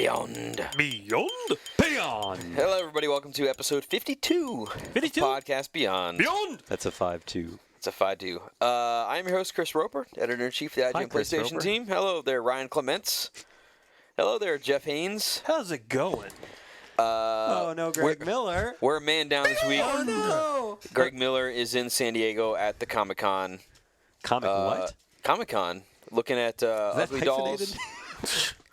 Beyond. Beyond. Hello, everybody. Welcome to episode 52. 52? Of Podcast Beyond. Beyond. That's a 5-2. It's a 5-2. I'm your host, Chris Roper, editor-in-chief of the IGN Chris PlayStation Roper. team. Hello there, Ryan Clements. Hello there, Jeff Haynes. How's it going? No, Greg Miller. We're a man down this week. Oh, no. Greg Miller is in San Diego at the Comic-Con. What? Comic-Con, looking at ugly dolls.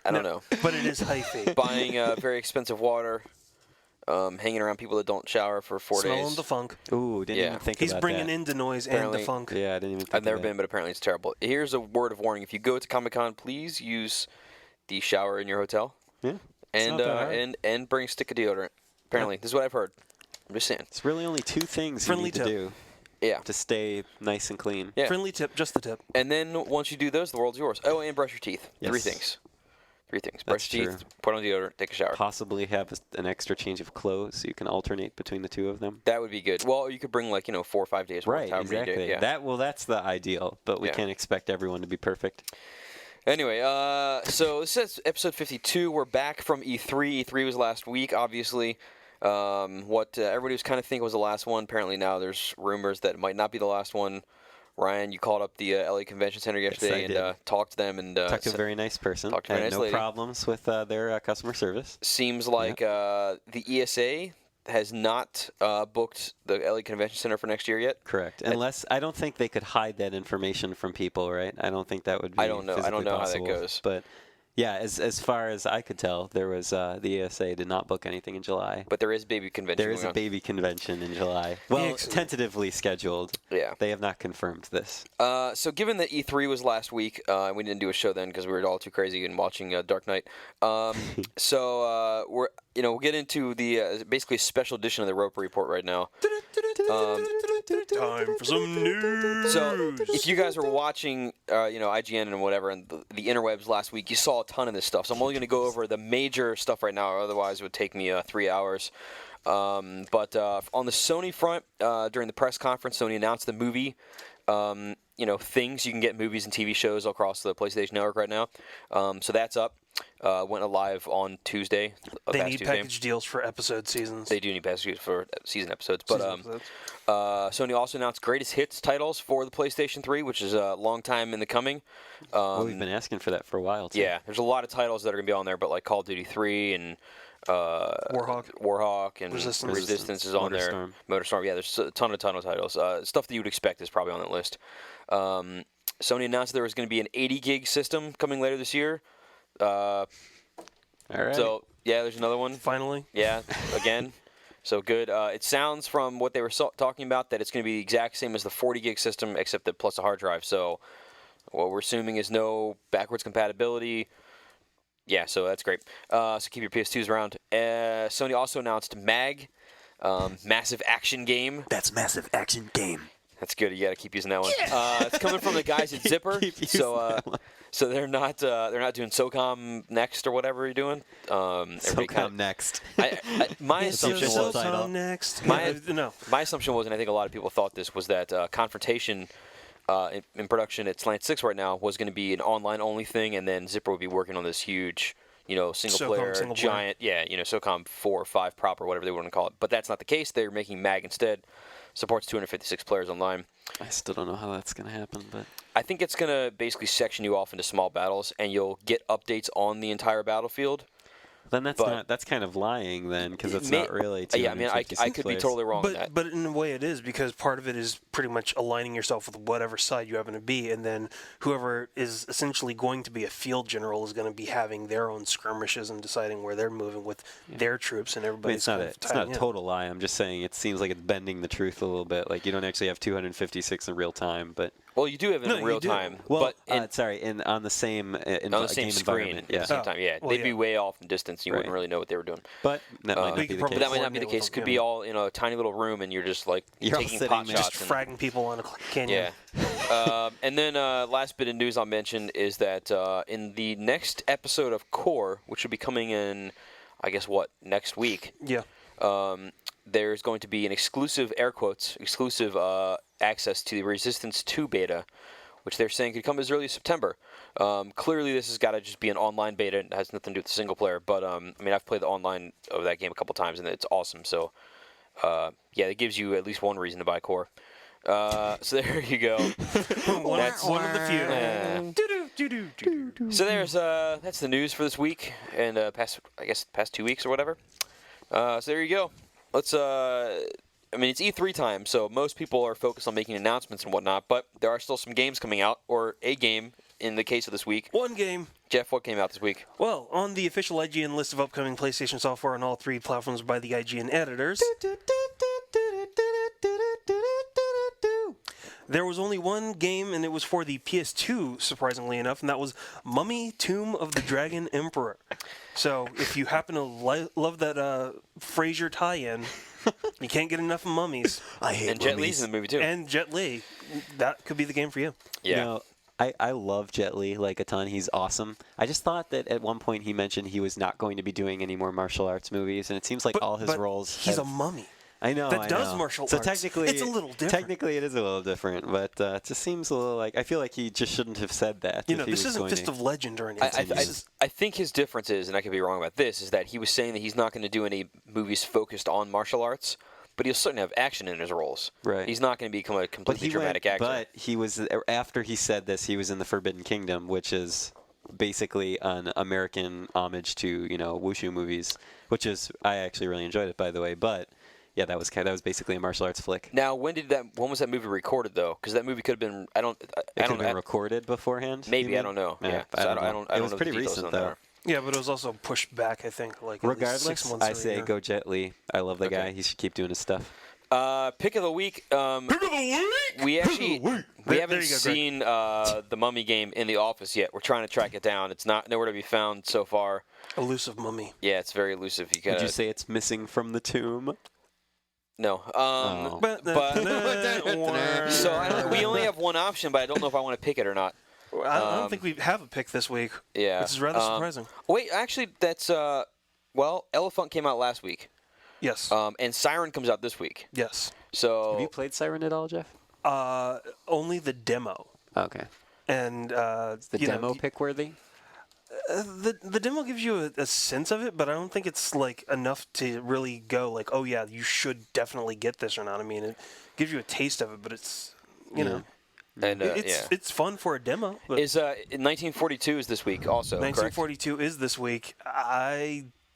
I don't know. But it is hyphy. Buying very expensive water. Hanging around people that don't shower for 4 days. Smelling the funk. Ooh, didn't even think He's about bringing that. in the noise Apparently- and the funk. Yeah, I didn't even think I've never of that. been, but apparently it's terrible. Here's a word of warning. If you go to Comic-Con, please use the shower in your hotel. Yeah. It's And not that hard. and bring a stick of deodorant. Apparently. This is what I've heard. I'm just saying. It's really only two things Friendly you need tip. to do Yeah. to stay nice and clean. Yeah. Friendly tip, just the tip. And then once you do those, the world's yours. Oh, and brush your teeth. Yes. Three things. Brush That's your true. teeth, put on deodorant, take a shower. Possibly have an extra change of clothes so you can alternate between the two of them. That would be good. Well, you could bring 4 or 5 days worth. Right, however many exactly. days, yeah. That's the ideal, but we Yeah. can't expect everyone to be perfect. Anyway, so this is episode 52. We're back from E3. E3 was last week, obviously. What everybody was kind of thinking was the last one. Apparently now there's rumors that it might not be the last one. Ryan, you called up the LA Convention Center yesterday I and talked to them. And Talked to a very nice person. talked to a very Had nice no lady. problems with their customer service. Seems like the ESA has not booked the LA Convention Center for next year yet. Correct. Unless I don't think they could hide that information from people, right? I don't think that would be I don't know. I don't physically know how that possible. goes. But yeah, as far as I could tell, there was the ESA did not book anything in July. But there is baby convention. There is going a on. baby convention in July. Well, Excellent. tentatively scheduled. Yeah. They have not confirmed this. So given that E3 was last week, and we didn't do a show then because we were all too crazy and watching Dark Knight. We'll get into the basically a special edition of the Roper Report right now. Time for some news. So if you guys were watching, IGN and whatever, and the interwebs last week, you saw a ton of this stuff. So I'm only going to go over the major stuff right now. Otherwise, it would take me 3 hours. But on the Sony front, during the press conference, Sony announced the movie. Things you can get movies and TV shows across the PlayStation Network right now. So that's up. Went live on Tuesday. They need package deals for episode seasons. They do need packages for season episodes. But Season episodes. Sony also announced greatest hits titles for the PlayStation 3, which is a long time in the coming. We've been asking for that for a while, too. Yeah, there's a lot of titles that are going to be on there, but like Call of Duty 3 and Warhawk and Resistance. is on there. Motorstorm. Motorstorm, yeah, there's a ton of titles. Stuff that you would expect is probably on that list. Sony announced there was going to be an 80 gig system coming later this year. All right. So, yeah, there's another one. Finally. Yeah, again. So good. It sounds from what they were talking about that it's going to be the exact same as the 40 gig system, except that plus a hard drive. So what we're assuming is no backwards compatibility. Yeah, so that's great. So keep your PS2s around. Sony also announced MAG, Massive Action Game. That's massive action game. That's good. You got to keep using that one. It's coming from the guys at Zipper. So they're not doing SOCOM Next or whatever you're doing. SOCOM Next. My assumption was title. Next. My assumption was, and I think a lot of people thought this, was that Confrontation in production at Slant 6 right now was going to be an online-only thing, and then Zipper would be working on this huge, single-player, giant, SOCOM 4 or 5 proper, whatever they want to call it. But that's not the case. They're making MAG instead. Supports 256 players online. I still don't know how that's going to happen, but I think it's going to basically section you off into small battles, and you'll get updates on the entire battlefield. then that's kind of lying then, because it's not really. Yeah, I mean, I could be totally wrong on that. But in a way it is, because part of it is pretty much aligning yourself with whatever side you happen to be, and then whoever is essentially going to be a field general is going to be having their own skirmishes and deciding where they're moving with their troops, and everybody's it's not a total lie. I'm just saying it seems like it's bending the truth a little bit. Like you don't actually have 256 in real time, but well, you do have it in real time. Well, but on the same on the same screen at the same time. Yeah, they'd be way off in distance. You wouldn't really know what they were doing. But that might not be the case. But that might not be the case. It could be all in a tiny little room, and you're just like taking pot shots, just fragging people on a canyon. Yeah. And then last bit of news I'll mention is that in the next episode of Core, which will be coming in, I guess next week. Yeah. There's going to be an exclusive, air quotes, exclusive access to the Resistance 2 beta, which they're saying could come as early as September. Clearly, this has got to just be an online beta. It has nothing to do with the single player. But I mean, I've played the online of that game a couple times, and it's awesome. So yeah, it gives you at least one reason to buy Core. So there you go. That's one of the few. So that's the news for this week and past 2 weeks or whatever. So there you go. Let's I mean, it's E3 time, so most people are focused on making announcements and whatnot, but there are still some games coming out, or a game in the case of this week. One game. Jeff, what came out this week? Well, on the official IGN list of upcoming PlayStation software on all 3 platforms by the IGN editors, there was only one game, and it was for the PS2, surprisingly enough, and that was Mummy Tomb of the Dragon Emperor. So, if you happen to love that Frasier tie-in, you can't get enough of mummies. I hate And Jet mummies. Li's in the movie, too. And Jet Li. That could be the game for you. Yeah. You know, I love Jet Li like a ton. He's awesome. I just thought that at one point he mentioned he was not going to be doing any more martial arts movies, and it seems like all his roles. He's a mummy. I know. that I does know. martial so arts. technically, It's a little different. Technically, it is a little different, but it just seems a little like I feel like he just shouldn't have said that. You know, if he this was isn't going Fist to. of Legend or anything. I think his difference is, and I could be wrong about this, is that he was saying that he's not going to do any movies focused on martial arts, but he'll certainly have action in his roles. Right. He's not going to become a completely dramatic actor. But he was after he said this, he was in the Forbidden Kingdom, which is basically an American homage to wushu movies, which is I actually really enjoyed it, by the way. But yeah, that was basically a martial arts flick. Now, when was that movie recorded though? Because that movie could have been I don't know. Recorded beforehand. Maybe I don't know. Yeah, I don't I know. don't It was know pretty the details recent on though. that. Yeah, but it was also pushed back, I think, like at least Regardless, 6 months I or a say year. go Jet Li. I love the Okay. guy. He should keep doing his stuff. Pick of the week. We haven't There you go, seen the Mummy game in the office yet. We're trying to track it down. It's not nowhere to be found so far. Elusive mummy. Yeah, it's very elusive. You Would gotta, you say it's missing from the tomb? no. Oh. But so we only have one option, but I don't know if I want to pick it or not. I don't think we have a pick this week. Yeah, Which is rather surprising. Wait, actually, that's Elephant came out last week, Yes. and Siren comes out this week. Yes. So Have you played Siren at all, Jeff? Only the demo. Okay. And The demo pick worthy? the demo gives you a sense of it, but I don't think it's like enough to really go like, oh yeah, you should definitely get this or not. I mean, it gives you a taste of it, but it's you know, and it's fun for a demo. But is 1942 is this week also? Correct? 1942 is this week.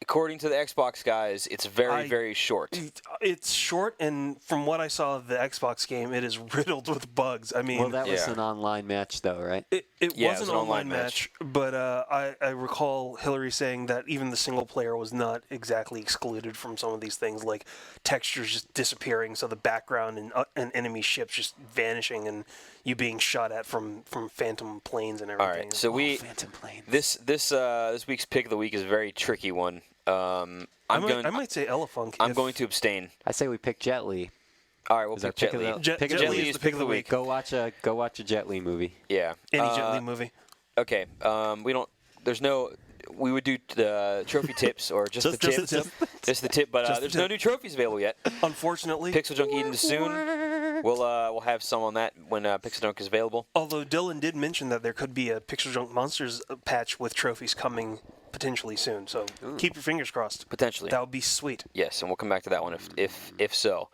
According to the Xbox guys, it's very short. It's short, and from what I saw of the Xbox game, it is riddled with bugs. I mean, Well, that was Yeah. an online match, though, right? It Yeah, was an online match, but I recall Hillary saying that even the single player was not exactly excluded from some of these things, like textures just disappearing, so the background and enemy ships just vanishing, and you being shot at from phantom planes and everything. All right, so Phantom Planes. this week's pick of the week is a very tricky one. I might say Elefunk. I'm going to abstain. I say we pick Jet Li. All right, we'll Is our pick pick Jet of Li. the- pick of Jet the Li week. is pick of the week. Go watch a Jet Li movie. Yeah. Any Jet Li movie. Okay. We don't. There's no. We would do trophy tips or just the tip. Just the tip, but there's no new trophies available yet. Unfortunately, Pixel Junk Eden is soon. We'll have some on that when Pixel Junk is available. although Dylan did mention that there could be a Pixel Junk Monsters patch with trophies coming potentially soon, so keep your fingers crossed. Potentially. That would be sweet. Yes, and we'll come back to that one if so.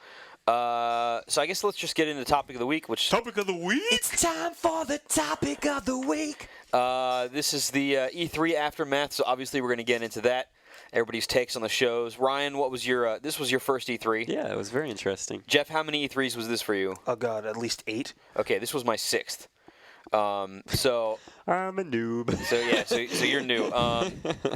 So I guess let's just get into the topic of the week, which Topic of the week. It's time for the topic of the week. this is the E3 aftermath. So obviously we're going to get into that. Everybody's takes on the shows. Ryan, what was your? This was your first E3. Yeah, it was very interesting. Jeff, how many E3s was this for you? Oh God, at least 8. Okay, this was my 6th. So I'm a noob. so you're new.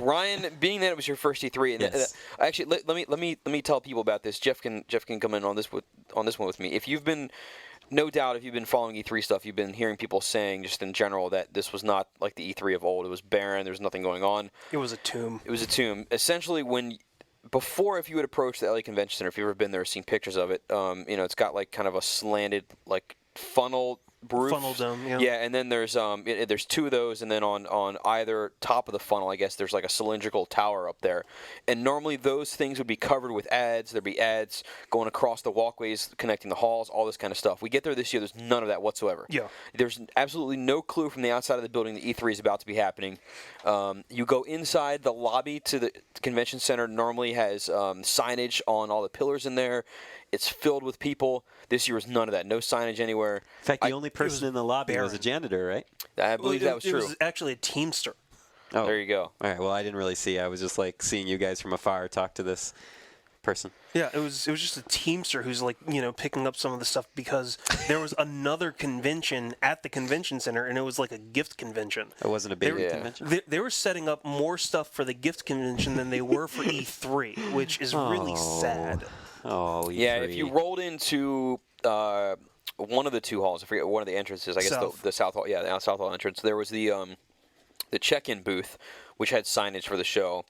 Ryan, being that it was your first E3, and Yes. actually let me tell people about this. Jeff can come in on this one with me. If you've been following E3 stuff, you've been hearing people saying just in general that this was not like the E3 of old. It was barren. There was nothing going on. It was a tomb. It was a tomb. Essentially, before, if you would approach the LA Convention Center, if you've ever been there or seen pictures of it, it's got like kind of a slanted like funnel roof. Funnel dome, yeah. Yeah, and then there's two of those, and then on either top of the funnel, I guess there's like a cylindrical tower up there. And normally those things would be covered with ads. There'd be ads going across the walkways, connecting the halls, all this kind of stuff. We get there this year, there's none of that whatsoever. Yeah. There's absolutely no clue from the outside of the building that E3 is about to be happening. You go inside the lobby to the convention center, normally has signage on all the pillars in there. It's filled with people. This year was none of that. No signage anywhere. In fact, the only person in the lobby was a janitor, right? I believe that was true. It was actually a Teamster. Oh, there you go. All right. Well, I didn't really see. I was just like seeing you guys from afar talk to this person. Yeah, it was just a Teamster who's like, picking up some of the stuff because there was another convention at the convention center, and it was like a gift convention. It wasn't a big convention? They were setting up more stuff for the gift convention than they were for E3, which is really sad. Oh, E3. Yeah, if you rolled into one of the two halls, I forget one of the entrances, I guess the South Hall, the South Hall entrance, there was the check-in booth, which had signage for the show.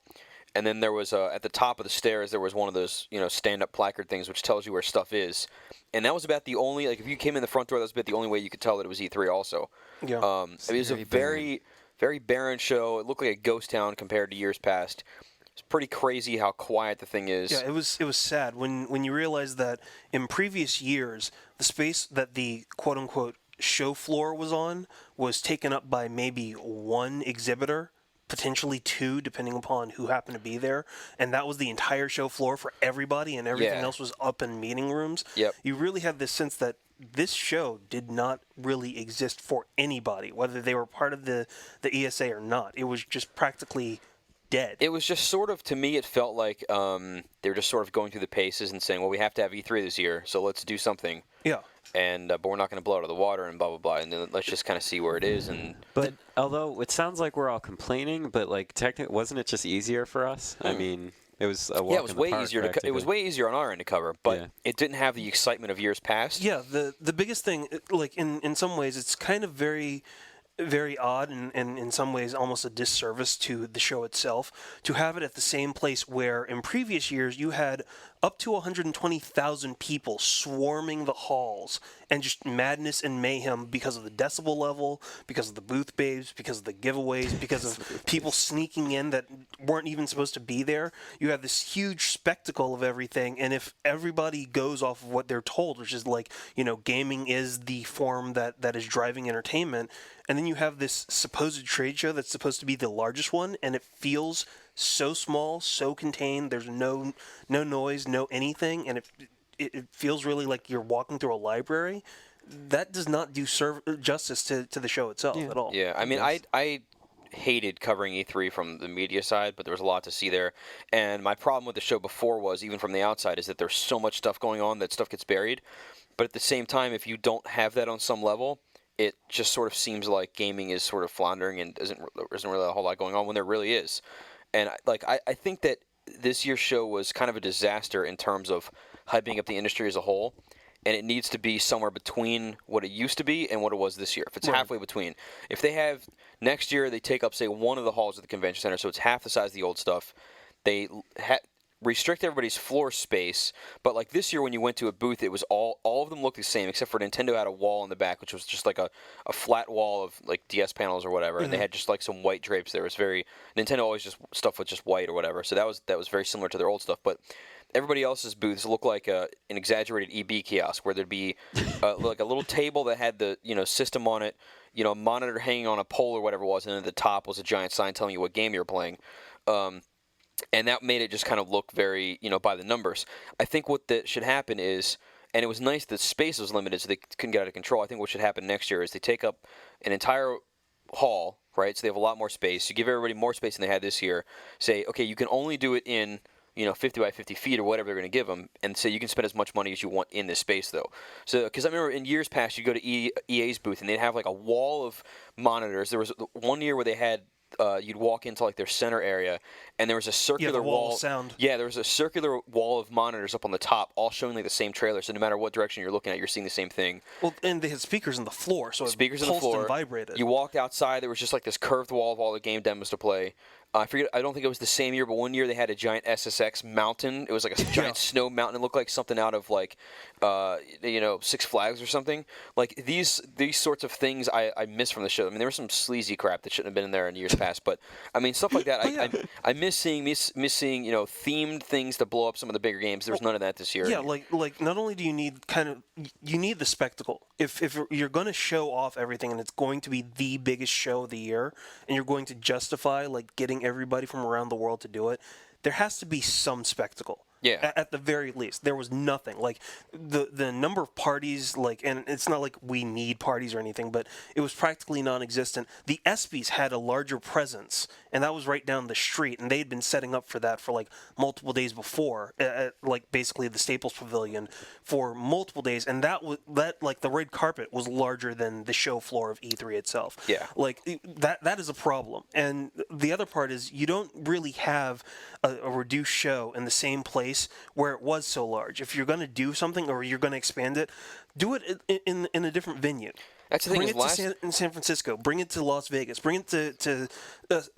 And then there was, at the top of the stairs, there was one of those, stand-up placard things, which tells you where stuff is. And that was about the only, like, if you came in the front door, that was about the only way you could tell that it was E3 also. Yeah. It was a very, very barren show. It looked like a ghost town compared to years past. It's pretty crazy how quiet the thing is. Yeah, it was sad when you realize that in previous years, the space that the quote-unquote show floor was on was taken up by maybe one exhibitor, potentially two, depending upon who happened to be there, and that was the entire show floor for everybody, and everything else was up in meeting rooms. Yep. You really had this sense that this show did not really exist for anybody, whether they were part of the ESA or not. It was just practically dead. It was just sort of, to me, it felt like they were just sort of going through the paces and saying, well, we have to have E3 this year, so let's do something. Yeah. And but we're not going to blow it out of the water and blah, blah, blah. And then let's just kind of see where it is. But although it sounds like we're all complaining, but like technically, wasn't it just easier for us? I mean, it was a walk yeah, it was in the way park, easier it was way easier on our end to cover, but it didn't have the excitement of years past. Yeah, the biggest thing, like in some ways, it's kind of very odd and in some ways almost a disservice to the show itself to have it at the same place where in previous years you had up to 120,000 people swarming the halls and just madness and mayhem because of the decibel level, because of the booth babes, because of the giveaways, because of people sneaking in that weren't even supposed to be there. You have this huge spectacle of everything, and if everybody goes off of what they're told, which is like, gaming is the form that is driving entertainment, and then you have this supposed trade show that's supposed to be the largest one, and it feels so small, so contained. There's no noise, no anything, and it feels really like you're walking through a library. That does not do justice to the show itself at all. Yeah, I mean, I hated covering E3 from the media side, but there was a lot to see there. And my problem with the show before was, even from the outside, is that there's so much stuff going on that stuff gets buried. But at the same time, if you don't have that on some level, it just sort of seems like gaming is sort of floundering and isn't really a whole lot going on when there really is. And I think that this year's show was kind of a disaster in terms of hyping up the industry as a whole, and it needs to be somewhere between what it used to be and what it was this year. If it's halfway between, if they have next year they take up say one of the halls of the convention center, so it's half the size of the old stuff, they restrict everybody's floor space, but like this year when you went to a booth, it was all of them looked the same except for Nintendo had a wall in the back, which was just like a flat wall of like DS panels or whatever, and they had just like some white drapes there. It was very Nintendo always just stuff with just white or whatever, so that was very similar to their old stuff. But everybody else's booths look like an exaggerated EB kiosk where there'd be like a little table that had the system on it, a monitor hanging on a pole or whatever it was, and then at the top was a giant sign telling you what game you were playing. And that made it just kind of look very, by the numbers. I think what that should happen is, and it was nice that space was limited so they couldn't get out of control. I think what should happen next year is they take up an entire hall, right? So they have a lot more space. You give everybody more space than they had this year. Say, okay, you can only do it in, 50 by 50 feet or whatever they're going to give them, and say you can spend as much money as you want in this space, though. So, because I remember in years past, you go to EA's booth, and they'd have like a wall of monitors. There was one year where they had you'd walk into like their center area, and there was a circular wall of sound. Yeah, there was a circular wall of monitors up on the top, all showing like the same trailer. So no matter what direction you're looking at, you're seeing the same thing. Well, and they had speakers on the floor, so speakers it on the pulsed floor and vibrated. You walked outside, there was just like this curved wall of all the game demos to play. I forget. I don't think it was the same year, but one year they had a giant SSX mountain. It was like a giant snow mountain. It looked like something out of like, Six Flags or something. Like these sorts of things I miss from the show. I mean, there was some sleazy crap that shouldn't have been in there in years past, but I mean stuff like that. I miss seeing themed things to blow up some of the bigger games. There's none of that this year. Yeah, like not only do you need you need the spectacle. If you're going to show off everything and it's going to be the biggest show of the year, and you're going to justify like getting everybody from around the world to do it, there has to be some spectacle. Yeah. At the very least, there was nothing. Like the number of parties, like, and it's not like we need parties or anything, but it was practically non-existent. The ESPYs had a larger presence, and that was right down the street, and they had been setting up for that for like multiple days before, at like basically the Staples Pavilion for multiple days, and that like the red carpet was larger than the show floor of E3 itself. Yeah. Like that is a problem. And the other part is you don't really have a reduced show in the same place where it was so large. If you're going to do something or you're going to expand it, do it in a different venue. That's the thing. Bring it to San Francisco. Bring it to Las Vegas. Bring it to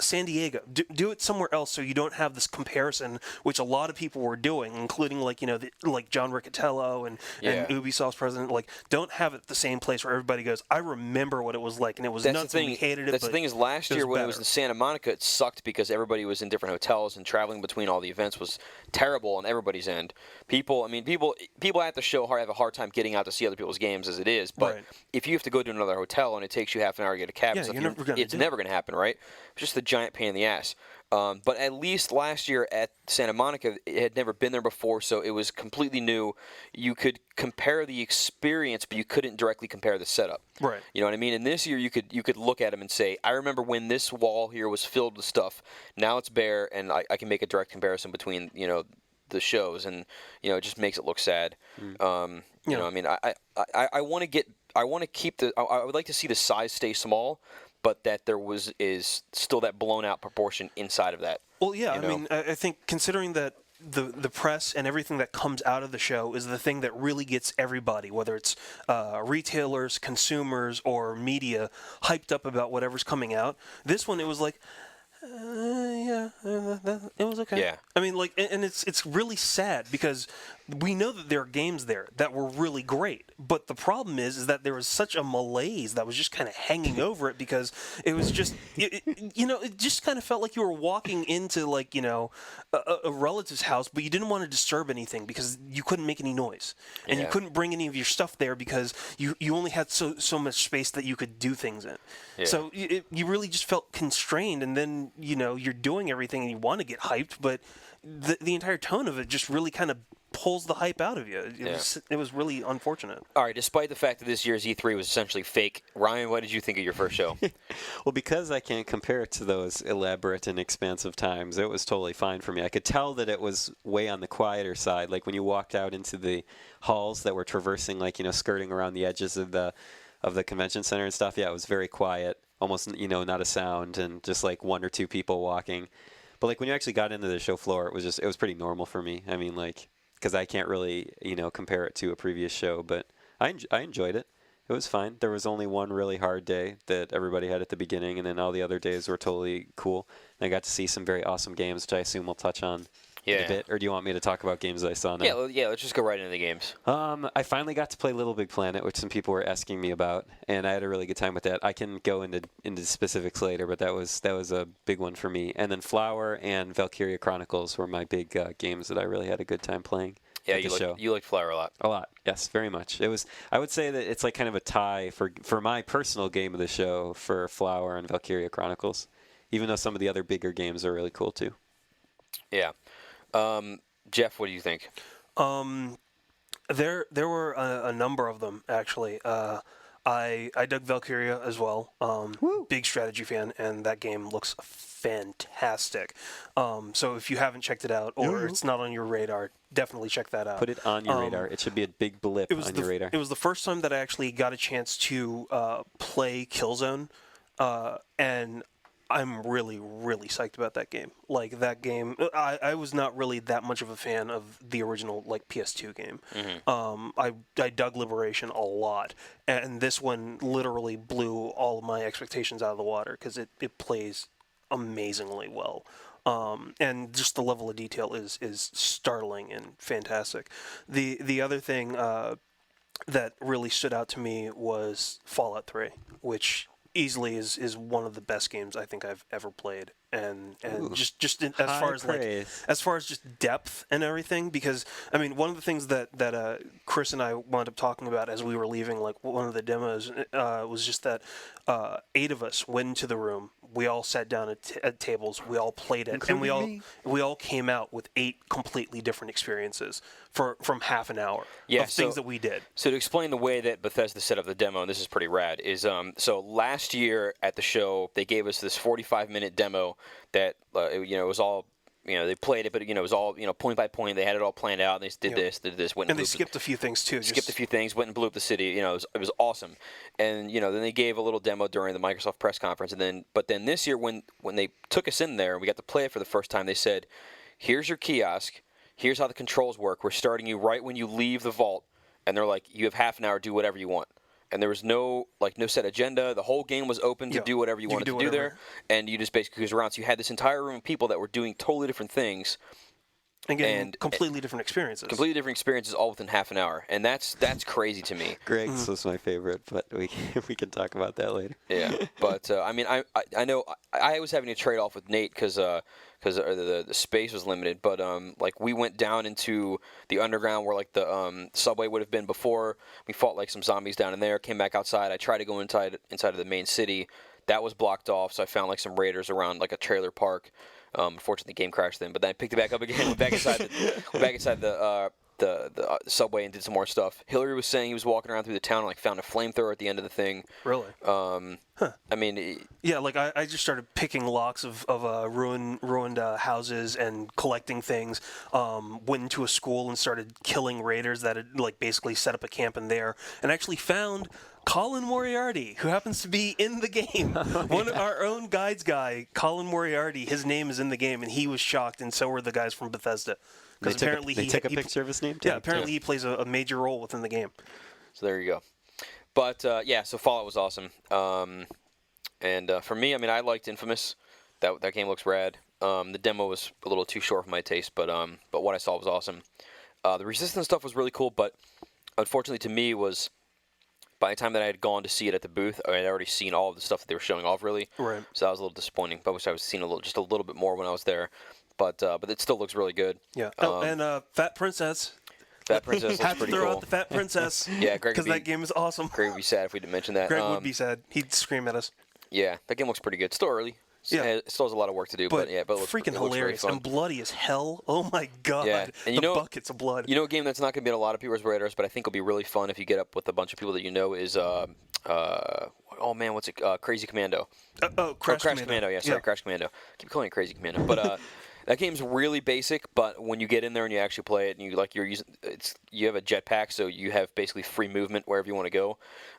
San Diego. Do it somewhere else so you don't have this comparison, which a lot of people were doing, including like like John Riccatello and Ubisoft's president. Like, don't have it the same place where everybody goes, I remember what it was like, and it was nuts. And we hated it. That's the thing is, last year when it was in Santa Monica, it sucked because everybody was in different hotels and traveling between all the events was terrible on everybody's end. People at the show have a hard time getting out to see other people's games as it is. But if you have to go to another hotel and it takes you half an hour to get a cab, it's never going to happen, right? It's just a giant pain in the ass. But at least last year at Santa Monica, it had never been there before, so it was completely new. You could compare the experience, but you couldn't directly compare the setup. Right. You know what I mean? And this year, you could look at them and say, I remember when this wall here was filled with stuff. Now it's bare, and I can make a direct comparison between the shows, and it just makes it look sad. I mean, I want to keep I would like to see the size stay small, but that there is still that blown out proportion inside of that. Well, yeah, I mean, I think considering that the press and everything that comes out of the show is the thing that really gets everybody, whether it's retailers, consumers, or media, hyped up about whatever's coming out. This one, it was like, it was okay. Yeah. I mean, like, and it's really sad because we know that there are games there that were really great, but the problem is that there was such a malaise that was just kind of hanging over it because it was just, it just kind of felt like you were walking into like, a relative's house, but you didn't want to disturb anything because you couldn't make any noise, and you couldn't bring any of your stuff there because you only had so much space that you could do things in. Yeah. So you really just felt constrained, and then you're doing everything and you want to get hyped, but the entire tone of it just really kind of pulls the hype out of you. It was really unfortunate. All right, despite the fact that this year's E3 was essentially fake, Ryan, what did you think of your first show? Well, because I can't compare it to those elaborate and expansive times, it was totally fine for me. I could tell that it was way on the quieter side. Like when you walked out into the halls that were traversing, like skirting around the edges of the convention center and stuff. Yeah, it was very quiet, almost not a sound, and just like one or two people walking. But like when you actually got into the show floor, it was pretty normal for me. I mean, like, because I can't really compare it to a previous show, but I enjoyed it. It was fine. There was only one really hard day that everybody had at the beginning, and then all the other days were totally cool. And I got to see some very awesome games, which I assume we'll touch on in a bit. Or do you want me to talk about games that I saw now? Yeah, let's just go right into the games. I finally got to play Little Big Planet, which some people were asking me about, and I had a really good time with that. I can go into specifics later, but that was a big one for me. And then Flower and Valkyria Chronicles were my big games that I really had a good time playing. Yeah, you liked Flower a lot. A lot, yes, very much. It was. I would say that it's like kind of a tie for my personal game of the show for Flower and Valkyria Chronicles, even though some of the other bigger games are really cool too. Yeah. Jeff, what do you think? There were a number of them actually. I dug Valkyria as well. Big strategy fan, and that game looks fantastic. So if you haven't checked it out, or it's not on your radar, definitely check that out. Put it on your radar. It should be a big blip on your radar. It was the first time that I actually got a chance to play Killzone, and I'm really, really psyched about that game. Like, that game, I was not really that much of a fan of the original, like, PS2 game. Mm-hmm. I dug Liberation a lot, and this one literally blew all of my expectations out of the water, because it plays amazingly well. And just the level of detail is startling and fantastic. The other thing that really stood out to me was Fallout 3, which easily is one of the best games I think I've ever played, and just as High far as praise. as far as just depth and everything. Because I mean, one of the things that Chris and I wound up talking about as we were leaving, like one of the demos, was just that 8 of us went into the room. We all sat down at tables. We all played it, and we all came out with 8 completely different experiences from half an hour of things that we did. So to explain the way that Bethesda set up the demo, and this is pretty rad, is so last year at the show they gave us this 45-minute demo that it was all. They played it, but it was all point by point. They had it all planned out. And they did this, went and they skipped a few things too. Skipped a few things, went and blew up the city. It was awesome. And then they gave a little demo during the Microsoft press conference. But then this year, when they took us in there and we got to play it for the first time, they said, "Here's your kiosk. Here's how the controls work. We're starting you right when you leave the vault." And they're like, "You have half an hour. Do whatever you want." And there was no set agenda. The whole game was open to do whatever you wanted to do there, and you just basically cruise around. So you had this entire room of people that were doing totally different things, and completely different experiences. Completely different experiences, all within half an hour, and that's crazy to me. Greg's was my favorite, but we can talk about that later. Yeah, but I mean, I know I was having a trade off with Nate because the space was limited, but like we went down into the underground where like the subway would have been before. We fought like some zombies down in there, came back outside. I tried to go inside of the main city. That was blocked off, so I found like some raiders around like a trailer park. Unfortunately, the game crashed then, but then I picked it back up again, went back inside the subway and did some more stuff. Hillary was saying he was walking around through the town and like found a flamethrower at the end of the thing. Really? I mean, yeah, like I just started picking locks of ruined houses and collecting things. Went into a school and started killing raiders that had like basically set up a camp in there, and actually found Colin Moriarty, who happens to be in the game. One of our own guides guy, Colin Moriarty, his name is in the game, and he was shocked, and so were the guys from Bethesda. Because apparently he took a picture of his name too. Yeah, apparently he plays a major role within the game. So there you go. But so Fallout was awesome. And for me, I mean, I liked Infamous. That game looks rad. The demo was a little too short for my taste, but what I saw was awesome. The Resistance stuff was really cool, but unfortunately to me was by the time that I had gone to see it at the booth, I had already seen all of the stuff that they were showing off, really. Right. So that was a little disappointing. But I wish I was seeing just a little bit more when I was there. But it still looks really good. Yeah. And Fat Princess. Fat Princess looks Have to pretty throw cool. out the Fat Princess. Yeah, Greg. Because that game is awesome. Greg would be sad if we didn't mention that. Greg would be sad. He'd scream at us. Yeah, that game looks pretty good. Still early. Yeah. It still has a lot of work to do, but it looks freaking it looks hilarious really fun. and bloody as hell. Oh my god! Yeah. And the buckets of blood. You know, a game that's not going to be in a lot of people's radars, but I think will be really fun if you get up with a bunch of people that you know is oh man, what's it? Crazy Commando. Crash Commando. Yeah, sorry, Crash Commando. I keep calling it Crazy Commando, but that game's really basic. But when you get in there and you actually play it, and you have a jetpack, so you have basically free movement wherever you want to go.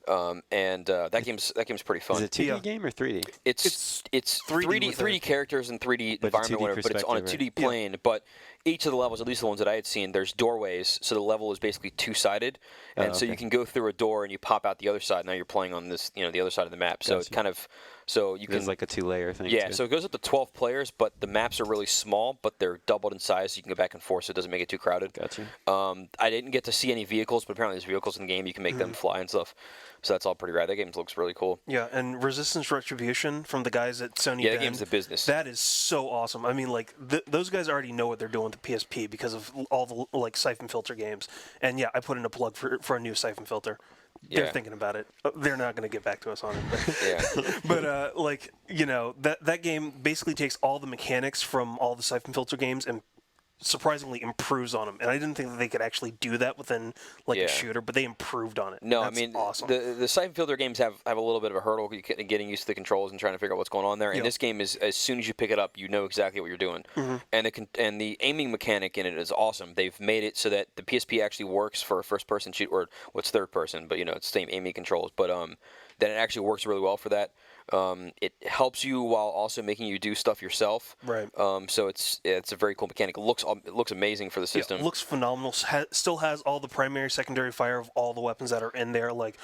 That game's pretty fun. Is it a 2D game or 3D? It's 3D characters and 3D environment, whatever, but it's on a 2D plane. But each of the levels, at least the ones that I had seen, there's doorways, so the level is basically two-sided, and so you can go through a door and you pop out the other side. Now you're playing on this, the other side of the map. So it's kind of There's like a 2-layer thing. Yeah, too. so it goes up to 12 players, but the maps are really small, but they're doubled in size, so you can go back and forth, so it doesn't make it too crowded. Gotcha. I didn't get to see any vehicles, but apparently there's vehicles in the game. You can make them fly and stuff. So that's all pretty rad. That game looks really cool. Yeah, and Resistance Retribution from the guys at Sony. Yeah, that game's the business. That is so awesome. I mean, like those guys already know what they're doing with the PSP because of all the like Siphon Filter games. And yeah, I put in a plug for a new Siphon Filter. They're thinking about it. They're not going to get back to us on it. But, but that game basically takes all the mechanics from all the Siphon Filter games and surprisingly improves on them. And I didn't think that they could actually do that within a shooter, but they improved on it. No, That's I mean, awesome. The Siphon Filter games have a little bit of a hurdle getting used to the controls and trying to figure out what's going on there. And this game is, as soon as you pick it up, you know exactly what you're doing. And the aiming mechanic in it is awesome. They've made it so that the PSP actually works for a first-person shoot, or what's third-person, but it's the same aiming controls. But that it actually works really well for that. It helps you while also making you do stuff yourself. Right. So it's a very cool mechanic. It looks amazing for the system. Yeah, it looks phenomenal. Still has all the primary, secondary fire of all the weapons that are in there. Like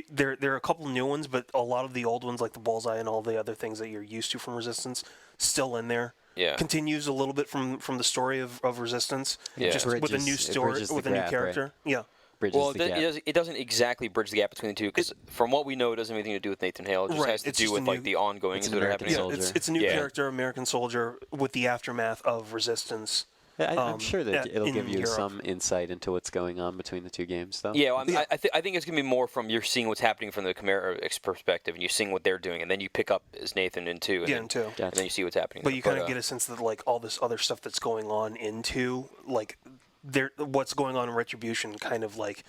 there are a couple new ones, but a lot of the old ones, like the bullseye and all the other things that you're used to from Resistance, still in there. Yeah. Continues a little bit from the story of Resistance, Yeah. just with a new It story, bridges the with a new gap, right? character. Yeah. Bridges Well, the gap. it doesn't exactly bridge the gap between the two because from what we know, it doesn't have anything to do with Nathan Hale. It just Right, has to it's do just a with like new- the ongoings It's an that are American happening. soldier. It's a new Yeah. character, American soldier, with the aftermath of Resistance. I'm sure that it'll in give you Europe. some insight into what's going on between the two games, though. Yeah, well, Yeah. I think it's gonna be more from you're seeing what's happening from the Chimera perspective, and you're seeing what they're doing, and then you pick up as Nathan in two, and, Yeah, then, in two. Gotcha. and then you see what's happening. But there. you kind of get a sense that like all this other stuff that's going on into like what's going on in Retribution kind of like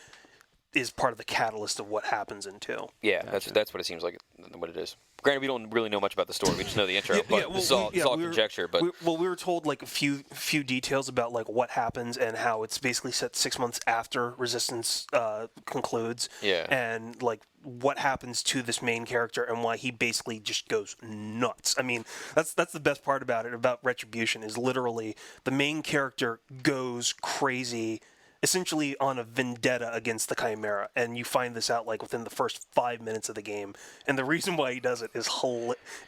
is part of the catalyst of what happens in two. yeah, that's what it seems like. What it is. Granted, we don't really know much about the story. We just know the intro, but this is all conjecture. But we were told like a few details about like what happens and how it's basically set 6 months after Resistance concludes. Yeah. And like what happens to this main character and why he basically just goes nuts. I mean, that's the best part about it, about Retribution, is literally the main character goes crazy, essentially on a vendetta against the Chimera, and you find this out like within the first 5 minutes of the game. And the reason why he does it is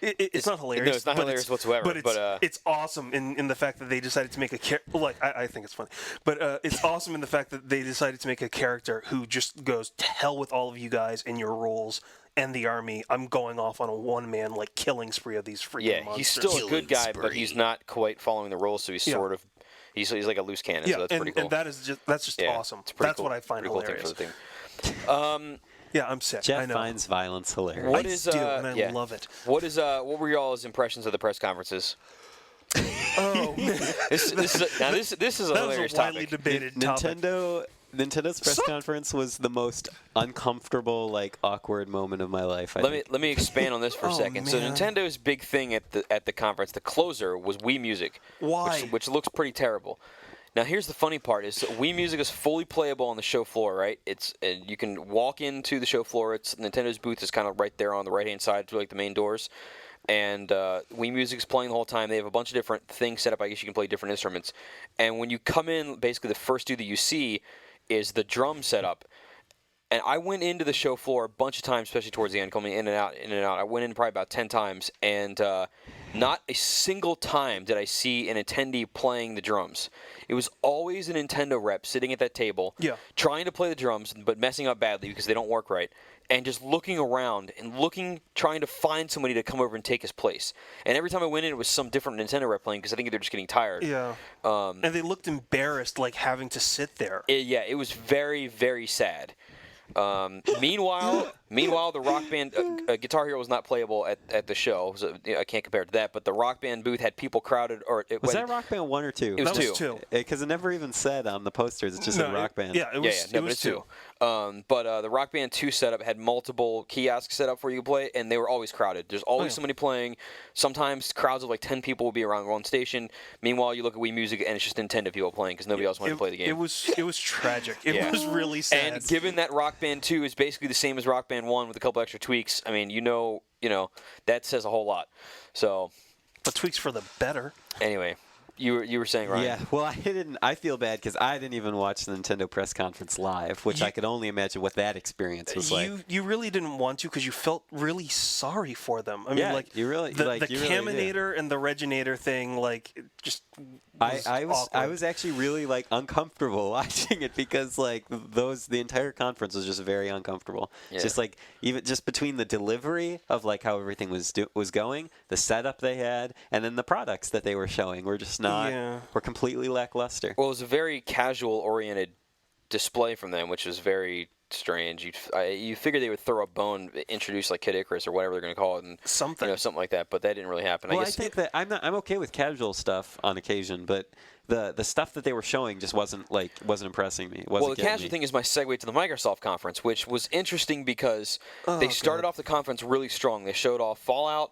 it's not hilarious. No, it's not hilarious whatsoever. But it's awesome in the fact that they decided to make I think it's funny, but it's awesome in the fact that they decided to make a character who just goes to hell with all of you guys and your rules and the army. I'm going off on a one-man like killing spree of these freaking monsters. he's still a good guy, but he's not quite following the rules, so he's sort of. He's like a loose cannon, so that's pretty cool. And that's just awesome. It's pretty That's cool. what I find Pretty cool hilarious. thing for the thing. Yeah, I'm sick. I Jeff know. finds violence hilarious. What I is do, and I love it. What were y'all's impressions of the press conferences? Oh, man. This is a That hilarious was a widely topic. debated topic. Nintendo's press conference was the most uncomfortable, like awkward moment of my life. I think. Let me expand on this for a Oh, second. So man. Nintendo's big thing at the conference, the closer, was Wii Music. Why? Which looks pretty terrible. Now here's the funny part: is Wii Music is fully playable on the show floor, right? You can walk into the show floor. Nintendo's booth is kind of right there on the right-hand side to like the main doors, and Wii Music's playing the whole time. They have a bunch of different things set up. I guess you can play different instruments. And when you come in, basically the first dude that you see is the drum setup. And I went into the show floor a bunch of times, especially towards the end, coming in and out, in and out. I went in probably about 10 times, and not a single time did I see an attendee playing the drums. It was always a Nintendo rep sitting at that table, trying to play the drums, but messing up badly because they don't work right, and just looking around and trying to find somebody to come over and take his place. And every time I went in, it was some different Nintendo rep playing because I think they're just getting tired. Yeah. And they looked embarrassed, like having to sit there. It was very, very sad. Meanwhile, the Rock Band Guitar Hero was not playable at the show, so I can't compare it to that. But the Rock Band booth had people crowded. Was that Rock Band 1 or 2? It was That was 2. two. Because it never even said on the posters. It just said Rock Band. Yeah, it was, but it's 2. But the Rock Band 2 setup had multiple kiosks set up where you could play, and they were always crowded. There's always somebody playing. Sometimes crowds of like 10 people will be around one station. Meanwhile, you look at Wii Music, and it's just 10 people playing because nobody else wanted to play the game. It was tragic. It was really sad. And given that Rock Band 2 is basically the same as Rock Band 1 with a couple extra tweaks, I mean, that says a whole lot. So, but tweaks for the better. Anyway, you were saying, Ryan. Yeah, well, I feel bad because I didn't even watch the Nintendo press conference live, which I could only imagine what that experience was like. You really didn't want to because you felt really sorry for them. I mean, like you really the you really Caminator and the Reginator thing, like it just. I was actually really like uncomfortable watching it because like the entire conference was just very uncomfortable. Yeah. Just like even just between the delivery of like how everything was going, the setup they had, and then the products that they were showing were just were completely lackluster. Well, it was a very casual-oriented display from them, which was very strange. You figured they would throw a bone, introduce like Kid Icarus or whatever they're going to call it, and something like that. But that didn't really happen. Well, I think that I'm okay with casual stuff on occasion, but the stuff that they were showing just wasn't impressing me. Well, the casual thing is my segue to the Microsoft conference, which was interesting because they started off the conference really strong. They showed off Fallout,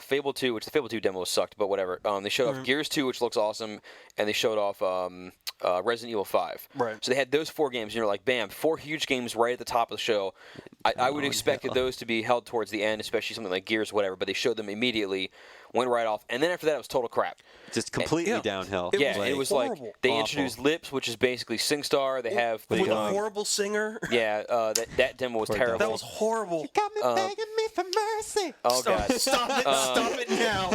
Fable 2, which the Fable 2 demo sucked, but whatever. They showed off Gears 2, which looks awesome, and they showed off Resident Evil 5. Right. So they had those 4 games, and you're like, bam, 4 huge games right at the top of the show. I would expect those to be held towards the end, especially something like Gears, whatever, but they showed them immediately went right off, and then after that it was total crap. Just completely Yeah. downhill. Yeah, it was like horrible. they Awful. introduced Lips, which is basically SingStar. They have With the, a horrible singer. yeah, that demo was Poor terrible. That was horrible. Got me begging me for mercy. Oh god. Stop it! Stop it now!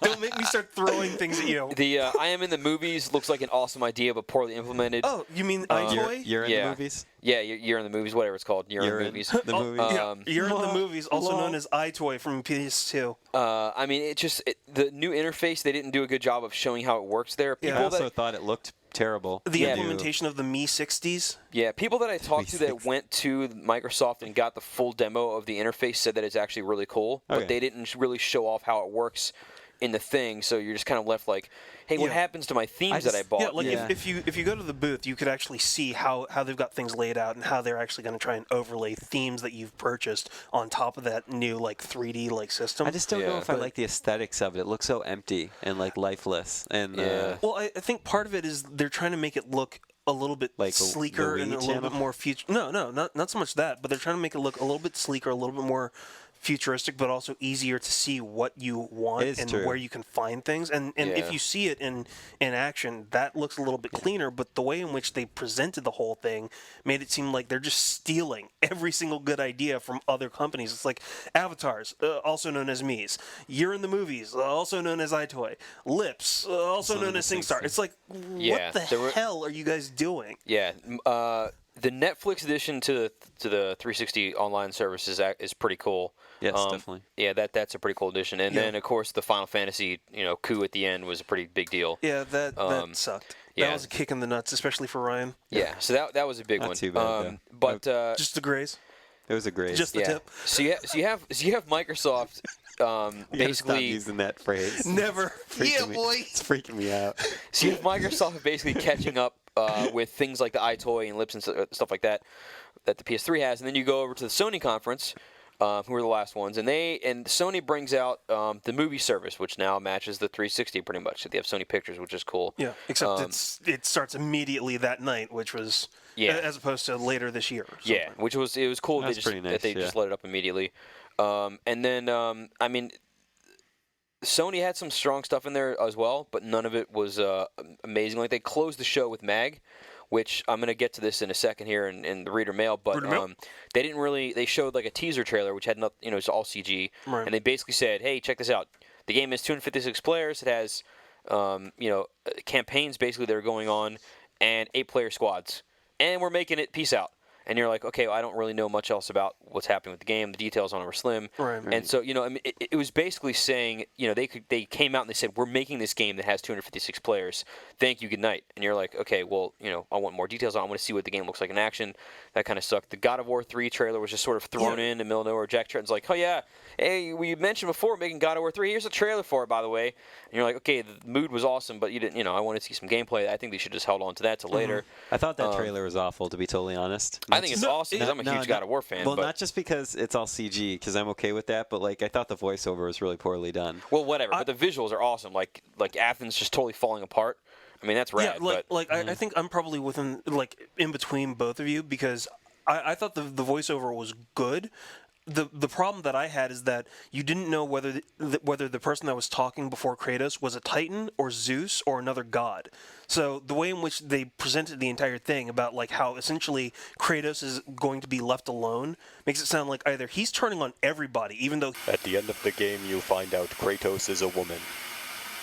Don't make me start throwing things at you. The I Am in the Movies looks like an awesome idea, but poorly implemented. Oh, you mean iToy? You're in Yeah. the movies? Yeah, you're in the movies, whatever it's called. You're in the movies. The movies. Yeah, you're in the movies, also known as iToy from PS2. I mean, the new interface, they didn't do a good job of showing how it works there. Yeah. I People also that, thought it looked terrible. The Yeah. implementation of the Mi 60s. yeah, people that I talked to that 360. went to Microsoft and got the full demo of the interface said that it's actually really cool, Okay. but they didn't really show off how it works in the thing, so you're just kind of left like, hey, what Yeah. happens to my themes that I just- bought? Yeah, like Yeah. If you go to the booth, you could actually see how they've got things laid out and how they're actually going to try and overlay themes that you've purchased on top of that new like 3D like system. I just don't know Yeah. if I like the aesthetics of it. It looks so empty and like lifeless. And Yeah. Well, I think part of it is they're trying to make it look a little bit Like the sleeker and Wii a little channel? bit more future. No, not so much that, but they're trying to make it look a little bit sleeker, a little bit more futuristic, but also easier to see what you want It is and true. where you can find things. And Yeah. if you see it in action, that looks a little bit cleaner. But the way in which they presented the whole thing made it seem like they're just stealing every single good idea from other companies. It's like avatars, also known as Mii's. You're in the movies, also known as iToy. Lips, also known as SingStar. It's like, Yeah, what the there were- hell are you guys doing? Yeah, the Netflix edition to the 360 online service is pretty cool. Yes, definitely. Yeah, that's a pretty cool addition. And Yeah. then of course the Final Fantasy coup at the end was a pretty big deal. Yeah, that sucked. yeah. That was a kick in the nuts, especially for Ryan. Yeah, so that was a big Not one. too bad, But Just the grace. it was a great. Just the yeah, tip. so you have Microsoft You gotta stop basically. using that phrase. Never. Yeah, Freaking me- boy. It's freaking me out. So you have Microsoft basically catching up with things like the iToy and Lips and stuff like that the PS3 has, and then you go over to the Sony conference, who were the last ones, and Sony brings out the movie service, which now matches the 360 pretty much. So they have Sony Pictures, which is cool. Yeah, except it starts immediately that night, which was as opposed to later this year. or Yeah, something. which was cool. That's pretty nice, that they just let it up immediately. And then I mean, Sony had some strong stuff in there as well, but none of it was amazing. Like they closed the show with Mag, which I'm gonna get to this in a second here in the reader mail, but Reader mail? they didn't really. They showed like a teaser trailer, which had nothing. It's all CG, Right. and they basically said, "Hey, check this out. The game has 256 players. It has campaigns basically that are going on, and 8-player squads, and we're making it. Peace out." And you're like, okay, well, I don't really know much else about what's happening with the game. The details on it were slim. Right. And so, I mean, it was basically saying, they came out and they said, we're making this game that has 256 players. Thank you, good night. And you're like, okay, well, I want more details on it. I want to see what the game looks like in action. That kind of sucked. The God of War 3 trailer was just sort of thrown in the middle of nowhere. Jack Tretton's like, oh, yeah, hey, we mentioned before making God of War 3. Here's a trailer for it, by the way. And you're like, okay, the mood was awesome, but you didn't, I wanted to see some gameplay. I think they should just held on to that till later. I thought that trailer was awful, to be totally honest. I think it's awesome because I'm a huge God of War fan. Well, but, not just because it's all CG, because I'm okay with that, but like I thought the voiceover was really poorly done. well, whatever. But the visuals are awesome. Like Athens just totally falling apart. I mean, that's rad. Yeah, but I think I'm probably in between both of you because I thought the voiceover was good. The problem that I had is that you didn't know whether the person that was talking before Kratos was a Titan or Zeus or another god. So the way in which they presented the entire thing about like how essentially Kratos is going to be left alone makes it sound like either he's turning on everybody, even though At the end of the game, you find out Kratos is a woman.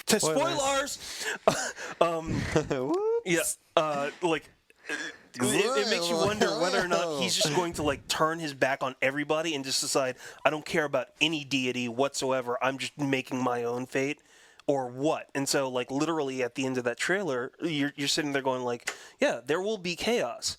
spoilers. Yeah, like. It makes you wonder whether or not he's just going to like turn his back on everybody and just decide I don't care about any deity whatsoever. I'm just making my own fate, or what? And so like literally at the end of that trailer, you're sitting there going like, yeah, there will be chaos,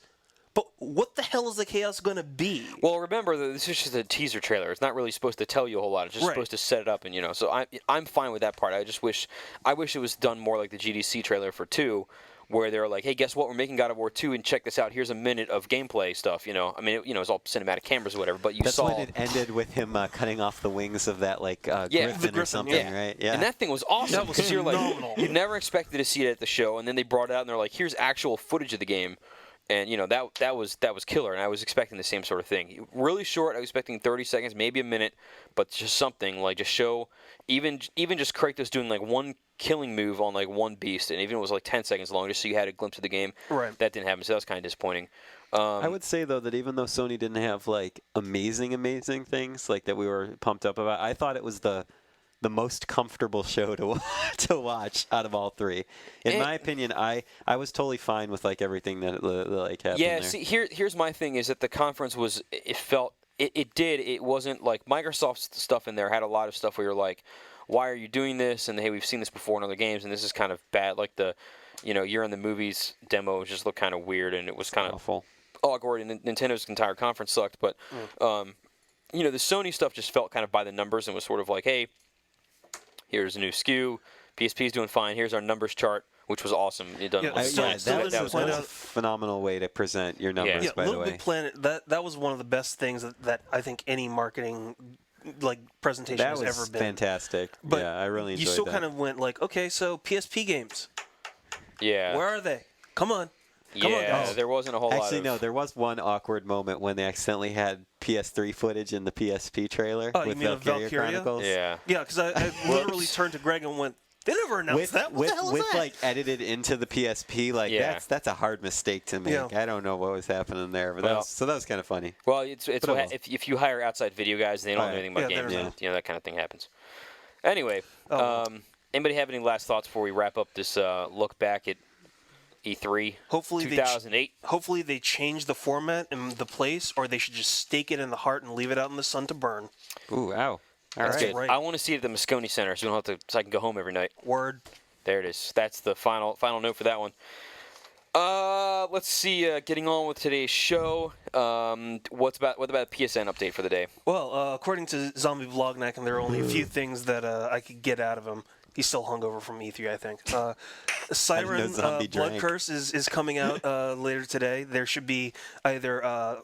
but what the hell is the chaos going to be? well, remember this is just a teaser trailer. It's not really supposed to tell you a whole lot. It's just Right. supposed to set it up, and So I'm fine with that part. I wish it was done more like the GDC trailer for 2. Where they're like, hey, guess what? We're making God of War 2, and check this out. Here's a minute of gameplay stuff. I mean, it's all cinematic cameras or whatever. But you That's saw when it ended with him cutting off the wings of that like Yeah, the griffin or griffin, something, yeah. right? Yeah. And that thing was awesome That was because you're like, phenomenal. you never expected to see it at the show, and then they brought it out, and they're like, here's actual footage of the game. And that was killer, and I was expecting the same sort of thing. Really short. I was expecting 30 seconds, maybe a minute, but just something like just show even just Kratos doing like one killing move on like one beast, and even it was like 10 seconds long, just so you had a glimpse of the game. Right. That didn't happen, so that was kind of disappointing. I would say though that even though Sony didn't have like amazing things like that we were pumped up about, I thought it was the most comfortable show to watch out of all three. In my opinion, I was totally fine with like everything that like happened Yeah, there. see, here's my thing is that the conference was it wasn't like Microsoft's stuff in there had a lot of stuff where you're like, why are you doing this? And hey, we've seen this before in other games, and this is kind of bad. Like the You're in the Movies demo just looked kind of weird, and it was kind of awful. Awkward, and Nintendo's entire conference sucked. But the Sony stuff just felt kind of by the numbers and was sort of like, hey, here's a new SKU. PSP's doing fine. Here's our numbers chart, which was awesome. That was a phenomenal way to present your numbers. By the way, Little Big Planet. That was one of the best things that I think any marketing presentation has ever been. Fantastic. But yeah, I really enjoyed you still that. kind of went like, okay, so PSP games. Yeah. Where are they? Come on. Come on, guys. There wasn't a whole lot of... Actually, no, there was one awkward moment when they accidentally had PS3 footage in the PSP trailer with Valkyria Chronicles. Yeah. Yeah, because I literally turned to Greg and went, they never announced that. What the hell is that? Like edited into the PSP, that's a hard mistake to make. Yeah. I don't know what was happening there, but that was kind of funny. Well, if you hire outside video guys, they don't know anything about games. That kind of thing happens. Anyway, anybody have any last thoughts before we wrap up this look back at E3 2008? Hopefully they change the format and the place, or they should just stake it in the heart and leave it out in the sun to burn. Ooh, ow. That's good. Right. I want to see it at the Moscone Center, so I can go home every night. Word. There it is. That's the final note for that one. Let's see. Getting on with today's show. What about a PSN update for the day? Well, according to Zombie Vlognak, and there are only a few things that I could get out of him. He's still hungover from E3, I think. Siren Blood Curse is coming out later today. There should be either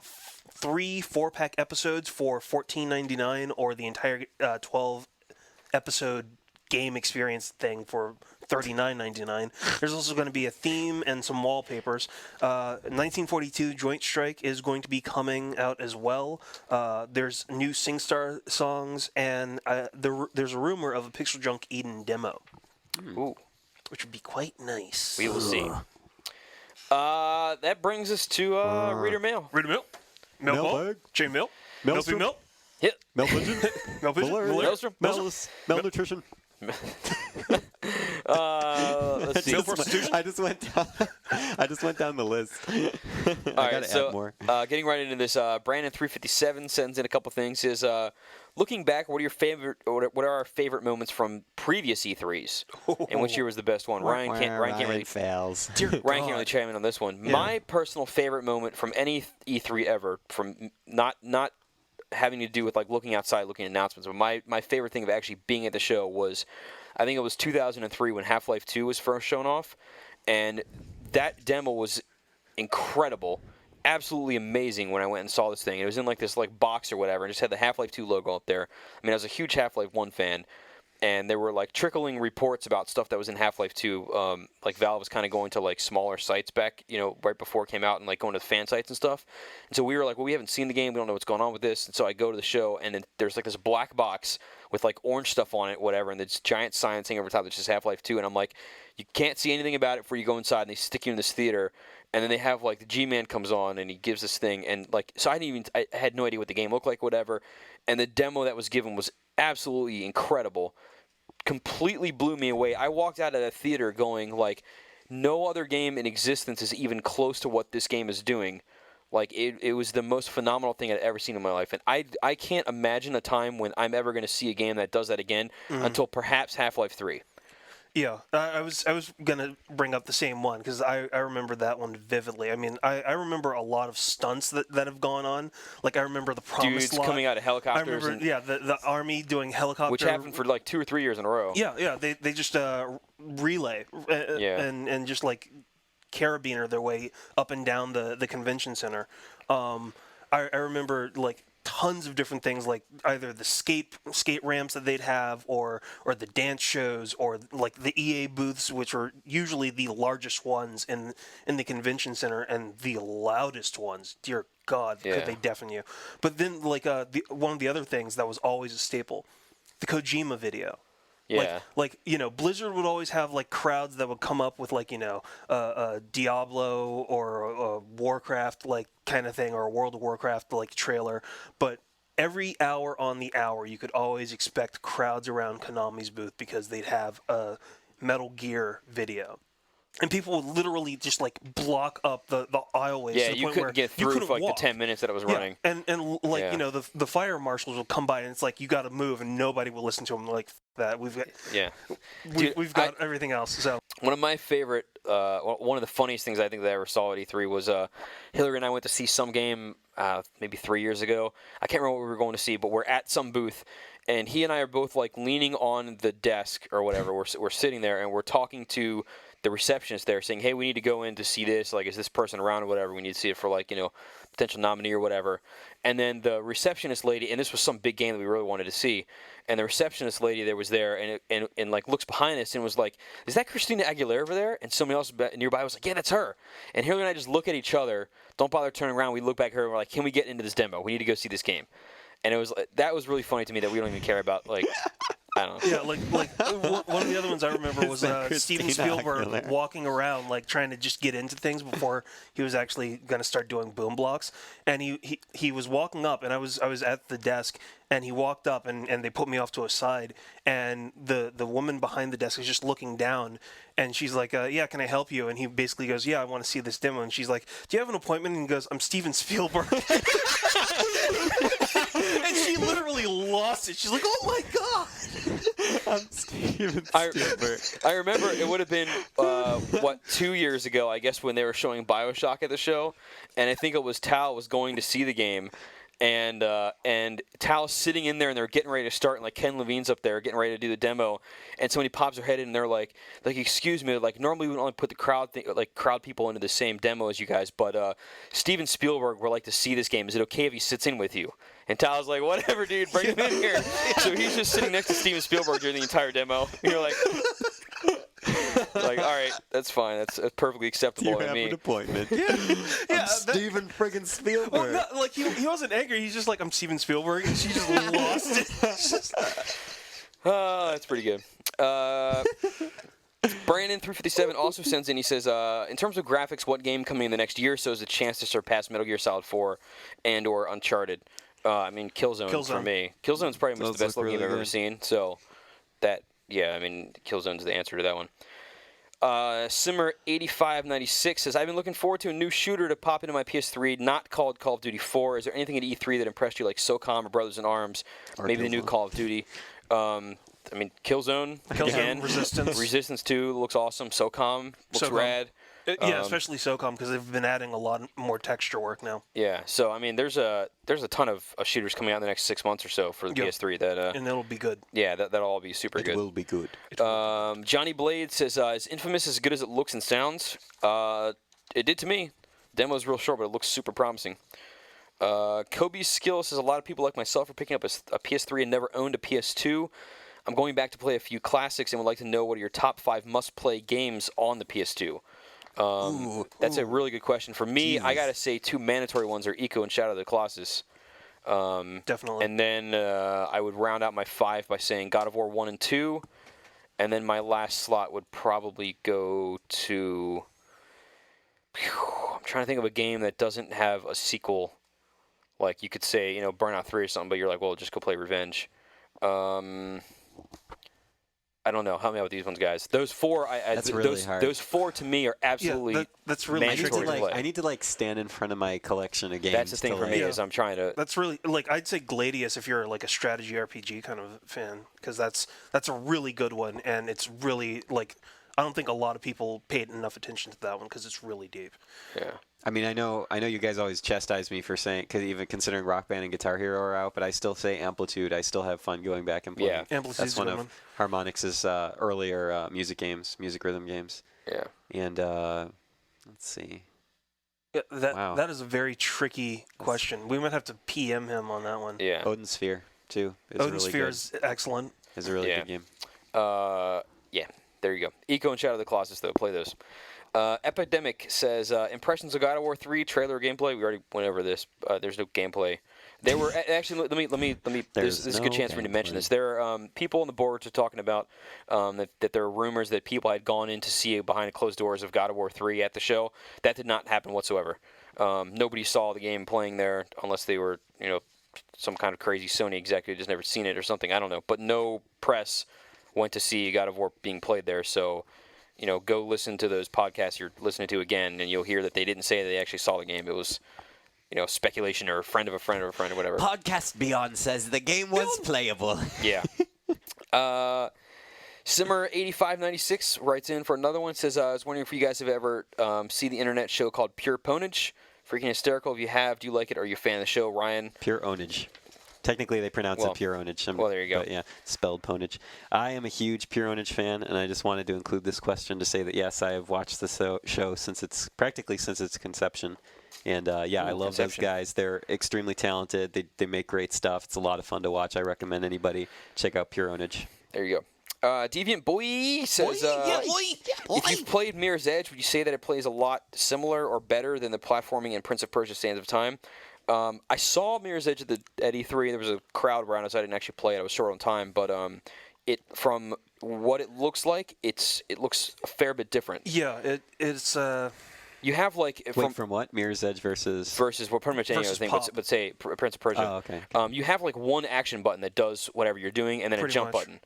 3 4-pack episodes for $14.99 or the entire 12-episode game experience thing for $39.99. There's also going to be a theme and some wallpapers. 1942 Joint Strike is going to be coming out as well. There's new SingStar songs, and there's a rumor of a Pixel Junk Eden demo. Ooh. Which would be quite nice. We will see. That brings us to Reader Mail. Reader Mail. Mailbag. Chain Mail. Mailstream. Milk. Hit. Mailpigeon. Mailstream. Malnutrition. Let's see. I just went down the list. All right, so getting right into this, Brandon357 sends in a couple things. Is looking back, what are our favorite moments from previous E3s? And which year was the best one? Ryan can't really chime in on this one. Yeah. My personal favorite moment from any E3 ever, from not having to do with like looking outside, looking at announcements, but my favorite thing of actually being at the show was, I think it was 2003 when Half-Life 2 was first shown off, and that demo was incredible, absolutely amazing when I went and saw this thing. It was in like this like box or whatever, and just had the Half-Life 2 logo up there. I mean, I was a huge Half-Life 1 fan, and there were like trickling reports about stuff that was in Half-Life 2. Like Valve was kind of going to like smaller sites back, right before it came out, and like going to the fan sites and stuff. And so we were like, well, we haven't seen the game, we don't know what's going on with this. And so I go to the show, and then there's like this black box with like orange stuff on it, whatever, and this giant sign saying over top that's just Half-Life 2. And I'm like, you can't see anything about it before you go inside, and they stick you in this theater. And then they have like the G-Man comes on, and he gives this thing, and like, so I had no idea what the game looked like, whatever. And the demo that was given was absolutely incredible. Completely blew me away. I walked out of the theater going like, no other game in existence is even close to what this game is doing. Like it was the most phenomenal thing I'd ever seen in my life, and I can't imagine a time when I'm ever going to see a game that does that again until perhaps Half-Life 3. Yeah, I was gonna bring up the same one because I remember that one vividly. I mean, I remember a lot of stunts that have gone on. Like I remember the Promised Lot. Dudes coming out of helicopters. I remember, the army doing helicopter, which happened for like 2 or 3 years in a row. Yeah, they just relay and just like carabiner their way up and down the convention center. I remember like tons of different things, like either the skate ramps that they'd have, or the dance shows, or like the EA booths, which are usually the largest ones in the convention center and the loudest ones. Dear God, could they deafen you? But then, like, one of the other things that was always a staple, the Kojima video. Yeah. Like Blizzard would always have like crowds that would come up with like Diablo or a Warcraft like kind of thing, or a World of Warcraft like trailer. But every hour on the hour, you could always expect crowds around Konami's booth because they'd have a Metal Gear video. And people would literally just like block up the aisleways. Yeah, to the you point couldn't where get you through couldn't for like walk. the 10 minutes that it was running. And like the fire marshals will come by and it's like you got to move, and nobody will listen to them like that. We've got we've got everything else. So one of my favorite, one of the funniest things I think that I ever saw at E3 was Hillary and I went to see some game maybe 3 years ago. I can't remember what we were going to see, but we're at some booth. And he and I are both like leaning on the desk or whatever. We're sitting there and we're talking to the receptionist there, saying, "Hey, we need to go in to see this. Like, is this person around or whatever? We need to see it for like potential nominee or whatever." And then the receptionist lady, and this was some big game that we really wanted to see, and the receptionist lady there was there, and like looks behind us and was like, "Is that Christina Aguilera over there?" And somebody else nearby was like, "Yeah, that's her." And Hillary and I just look at each other, don't bother turning around. We look back at her and we're like, "Can we get into this demo? We need to go see this game." And that was really funny to me that we don't even care about, like, I don't know. yeah, like one of the other ones I remember was Steven Spielberg walking around like trying to just get into things before he was actually going to start doing boom blocks. And he was walking up, and I was at the desk, and he walked up, and they put me off to a side, and the woman behind the desk is just looking down, and she's like, "Yeah, can I help you?" And he basically goes, "Yeah, I want to see this demo." And she's like, "Do you have an appointment?" And he goes, "I'm Steven Spielberg." And she literally lost it. She's like, "Oh my God!" I'm Steven Spielberg. I remember it would have been 2 years ago, I guess, when they were showing BioShock at the show, and I think it was Tal was going to see the game, and Tal's sitting in there, and they're getting ready to start, and like Ken Levine's up there getting ready to do the demo, and somebody pops their head in, and they're like, "Excuse me, like normally we would only put the crowd people into the same demo as you guys, but Steven Spielberg would like to see this game. Is it okay if he sits in with you?" And Tal's like, "Whatever, dude, bring him in here." So he's just sitting next to Steven Spielberg during the entire demo. And you're like, all right, that's fine. That's perfectly acceptable You to have me. an appointment. Yeah, Steven friggin' Spielberg. well, no, like he wasn't angry. He's just like, "I'm Steven Spielberg," and she just lost it. That's pretty good. Brandon357 also sends in. He says, in terms of graphics, what game coming in the next year or so is a chance to surpass Metal Gear Solid 4 and/or Uncharted? I mean, Killzone for me. Killzone's probably the best looking game I've ever seen. So Killzone's the answer to that one. Simmer8596 says, "I've been looking forward to a new shooter to pop into my PS3, not called Call of Duty 4. Is there anything at E3 that impressed you, like SOCOM or Brothers in Arms, or maybe the new Call of Duty?" Killzone again. Resistance 2 looks awesome. SOCOM looks rad. Yeah, especially SOCOM, because they've been adding a lot more texture work now. Yeah, so there's a ton of shooters coming out in the next 6 months or so for the PS3 that and it'll be good. Yeah, that'll all be super good. It will be good. Johnny Blade says, "Is Infamous as good as it looks and sounds?" It did to me. Demo's real short, but it looks super promising. Kobe's Skill says, "A lot of people like myself are picking up a PS3 and never owned a PS2. I'm going back to play a few classics and would like to know what are your top 5 must-play games on the PS2. That's a really good question. For me, I got to say 2 mandatory ones are Eco and Shadow of the Colossus. Definitely. And then I would round out my 5 by saying God of War 1 and 2. And then my last slot would probably go to... I'm trying to think of a game that doesn't have a sequel. Like, you could say, Burnout 3 or something, but you're like, well, just go play Revenge. I don't know. Help me out with these ones, guys. Those 4, That's really hard. Those 4 to me are absolutely that's really mandatory to play. I need to stand in front of my collection of games. That's the thing for me is I'm trying to. That's really I'd say Gladius if you're like a strategy RPG kind of fan, because that's a really good one, and it's really I don't think a lot of people paid enough attention to that one because it's really deep. Yeah. I mean, I know you guys always chastise me for saying, because even considering Rock Band and Guitar Hero are out, but I still say Amplitude. I still have fun going back and playing. Yeah, Amplitude's that's one a good of Harmonix's earlier music rhythm games. Yeah. And let's see. Yeah, Wow. that is a very tricky question. We might have to PM him on that one. Yeah. Odin Sphere too is Odin really Sphere good. is excellent. Is a really Yeah. good game. Yeah. There you go. Eco and Shadow of the Colossus, though. Play those. Epidemic says impressions of God of War 3 trailer gameplay. We already went over this. There's no gameplay. There were actually. Let me. This is a good chance for me to mention this. There are people on the boards are talking about that there are rumors that people had gone in to see behind closed doors of God of War 3 at the show. That did not happen whatsoever. Nobody saw the game playing there unless they were, some kind of crazy Sony executive just never seen it or something. I don't know. But no press went to see God of War being played there. So, go listen to those podcasts you're listening to again, and you'll hear that they didn't say they actually saw the game. It was, speculation or a friend of a friend or a friend or whatever. Podcast Beyond says the game was playable. Yeah. Simmer8596 writes in for another one. Says, I was wondering if you guys have ever seen the internet show called Pure Ponage. Freaking hysterical. If you have, do you like it? Are you a fan of the show, Ryan? Pure Onage. Technically, they pronounce it Pure Onage. Well, there you go. But yeah, spelled Ponage. I am a huge Pure Onage fan, and I just wanted to include this question to say that, yes, I have watched the show since its conception. And, I love those guys. They're extremely talented. They make great stuff. It's a lot of fun to watch. I recommend anybody check out Pure Onage. There you go. Deviant Boy says, if you've played Mirror's Edge, would you say that it plays a lot similar or better than the platforming in Prince of Persia: Sands of Time? I saw Mirror's Edge at E3. There was a crowd around us. I didn't actually play it. I was short on time, but from what it looks like, it looks a fair bit different. Yeah, it's. You have from what? Mirror's Edge versus well, pretty much any other thing, but say Prince of Persia. Oh, okay. You have one action button that does whatever you're doing, and then Pretty a jump much. button.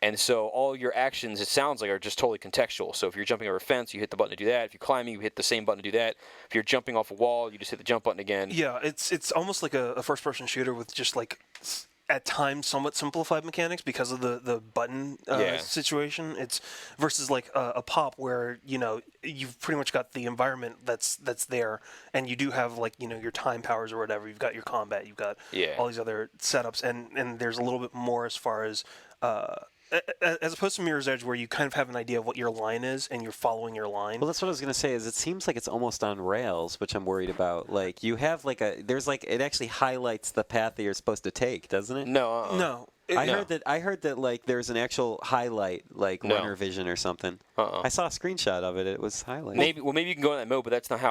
And so all your actions, it sounds like, are just totally contextual. So if you're jumping over a fence, you hit the button to do that. If you're climbing, you hit the same button to do that. If you're jumping off a wall, you just hit the jump button again. Yeah, it's almost like a first-person shooter with just at times somewhat simplified mechanics because of the button situation. It's versus a pop where you've pretty much got the environment that's there, and you do have your time powers or whatever. You've got your combat, you've got all these other setups, and there's a little bit more as far as. As opposed to Mirror's Edge, where you kind of have an idea of what your line is and you're following your line. Well, that's what I was going to say. Is it seems like it's almost on rails, which I'm worried about. Like you have it actually highlights the path that you're supposed to take, doesn't it? No. No. I heard that there's an actual highlight runner vision or something. I saw a screenshot of it. It was highlighted. Maybe you can go in that mode, but that's not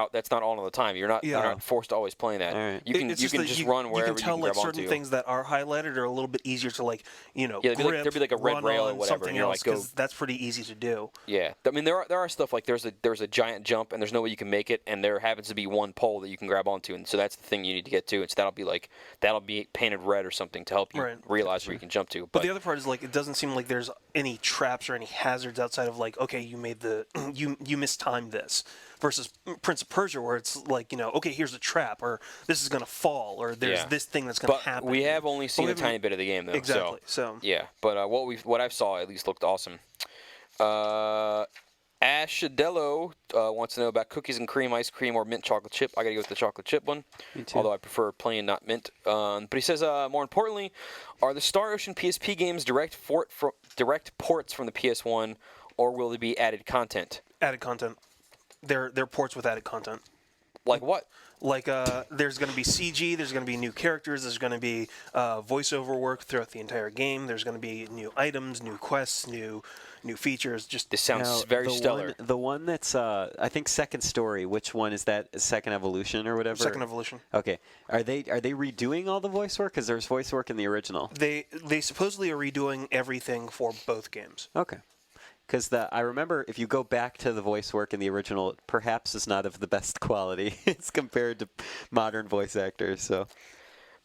all of the time. You're not forced to always play that. All right. You can just run wherever you can tell grab certain onto. things that are highlighted are a little bit easier to there'd grip, be a red run rail or on whatever, something and you're else, go. 'cause that's pretty easy to do. Yeah, I mean there are stuff like there's a giant jump and there's no way you can make it, and there happens to be one pole that you can grab onto, and so that's the thing you need to get to. And so that'll be painted red or something to help you realize where you can jump to. But the other part is it doesn't seem like there's any traps or any hazards outside of okay, you made you mistimed this, versus Prince of Persia where it's okay, here's a trap, or this is gonna fall, or there's this thing that's gonna happen. We have only seen a tiny bit of the game though. Exactly. So yeah, but what I saw at least looked awesome. Ashadello wants to know about cookies and cream, ice cream, or mint chocolate chip. I gotta go with the chocolate chip one, although I prefer plain, not mint. But he says, more importantly, are the Star Ocean PSP games direct ports from the PS1, or will there be added content? added content. They're ports with added content. Like what? There's going to be CG, there's going to be new characters, there's going to be voiceover work throughout the entire game, there's going to be new items, new quests, new features. This sounds very stellar. The one that's, I think, Second Story, which one is that? Second Evolution or whatever? Second Evolution. Okay. Are they redoing all the voice work? Because there's voice work in the original. They supposedly are redoing everything for both games. Okay. Because I remember if you go back to the voice work in the original, it perhaps is not of the best quality as compared to modern voice actors. So,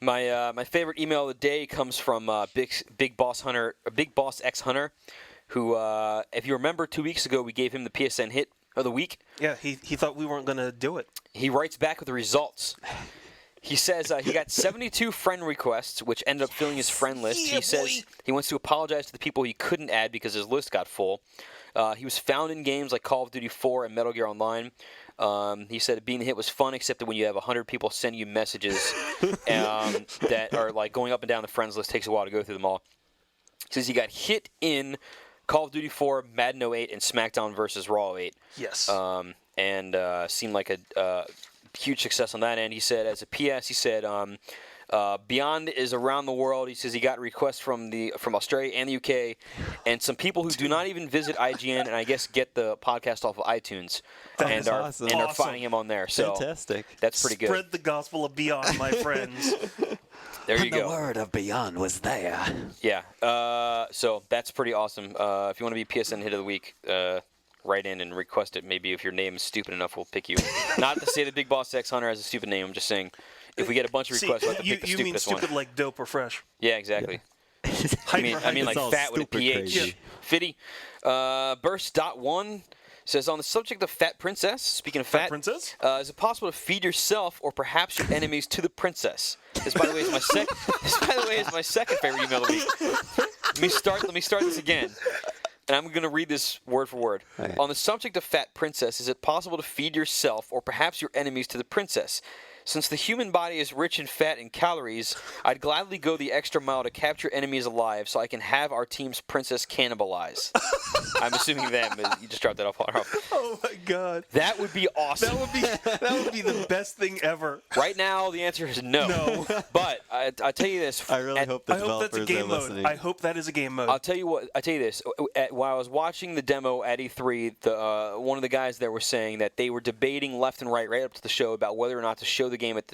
my favorite email of the day comes from Big Boss X Hunter, who, if you remember, 2 weeks ago we gave him the PSN hit of the week. Yeah, he thought we weren't going to do it. He writes back with the results. He says he got 72 friend requests, which ended up filling his friend list. He says he wants to apologize to the people he couldn't add because his list got full. He was found in games like Call of Duty 4 and Metal Gear Online. He said being hit was fun, except that when you have 100 people sending you messages that are going up and down the friends list, takes a while to go through them all. He says he got hit in Call of Duty 4, Madden 08, and SmackDown vs. Raw 08. Yes. And seemed like huge success on that end. He said, as a PS, he said, Beyond is around the world. He says he got requests from Australia and the UK, and some people who do not even visit IGN and I guess get the podcast off of iTunes and are awesome. and are finding him on there. So Fantastic. that's pretty good. Spread the gospel of Beyond, my friends. There you And the go. word of beyond was there. Yeah. So that's pretty awesome. If you want to be PSN Hit of the Week, write in and request it. Maybe if your name is stupid enough, we'll pick you. Not to say the Big Boss X Hunter has a stupid name. I'm just saying, if we get a bunch of requests, we'll have to pick the you mean stupidest stupid one. like dope or fresh? Yeah, exactly. I mean It's like all fat with a super PH. crazy. Fitty. Burst.1 says, on the subject of Fat Princess, speaking of fat, Princess? Is it possible to feed yourself or perhaps your enemies to the princess? This, by the way, is my second favorite email of the week. Let me start this again. And I'm going to read this word for word. Right. On the subject of Fat Princess, is it possible to feed yourself or perhaps your enemies to the princess? Since the human body is rich in fat and calories, I'd gladly go the extra mile to capture enemies alive so I can have our team's princess cannibalize. I'm assuming them. You just dropped that off. Oh my God. That would be awesome. That would be the best thing ever. Right now, the answer is no. No. But I tell you this. I really hope the I hope that's a developers game are mode. listening. I hope that is a game mode. I'll tell you what. I tell you this. While I was watching the demo at E3, one of the guys there was saying that they were debating left and right up to the show about whether or not to show the game at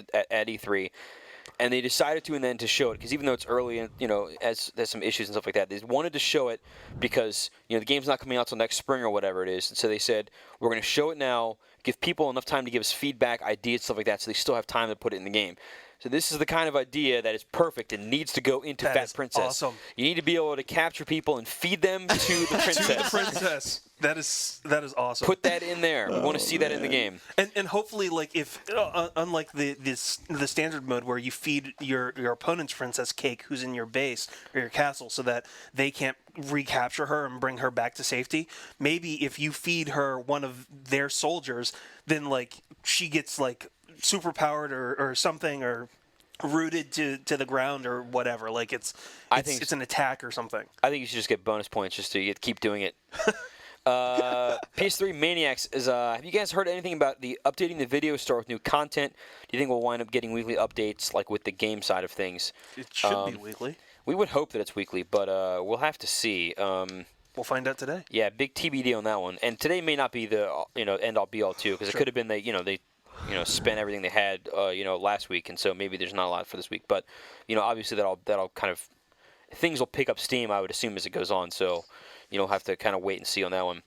E3, and they decided to and then to show it because even though it's early and as there's some issues and stuff like that, they wanted to show it because the game's not coming out till next spring or whatever it is, and so they said we're going to show it now, give people enough time to give us feedback, ideas, stuff like that, so they still have time to put it in the game. So this is the kind of idea that is perfect and needs to go into That Fat is Princess. awesome. You need to be able to capture people and feed them to the princess. To the princess. That is awesome. Put that in there. We want to see that in the game. And hopefully, like if unlike the standard mode where you feed your opponent's princess cake, who's in your base or your castle, so that they can't recapture her and bring her back to safety. Maybe if you feed her one of their soldiers, then like she gets like superpowered or something, or rooted to the ground or whatever. Like it's an attack or something. I think you should just get bonus points just to keep doing it. PS3 Maniacs is. Have you guys heard anything about updating the video store with new content? Do you think we'll wind up getting weekly updates like with the game side of things? It should be weekly. We would hope that it's weekly, but we'll have to see. We'll find out today. Yeah, big TBD on that one. And today may not be the end all be all too, because it could have been they spent everything they had last week, and so maybe there's not a lot for this week. But obviously that'll kind of things will pick up steam, I would assume, as it goes on. So you'll have to kind of wait and see on that one.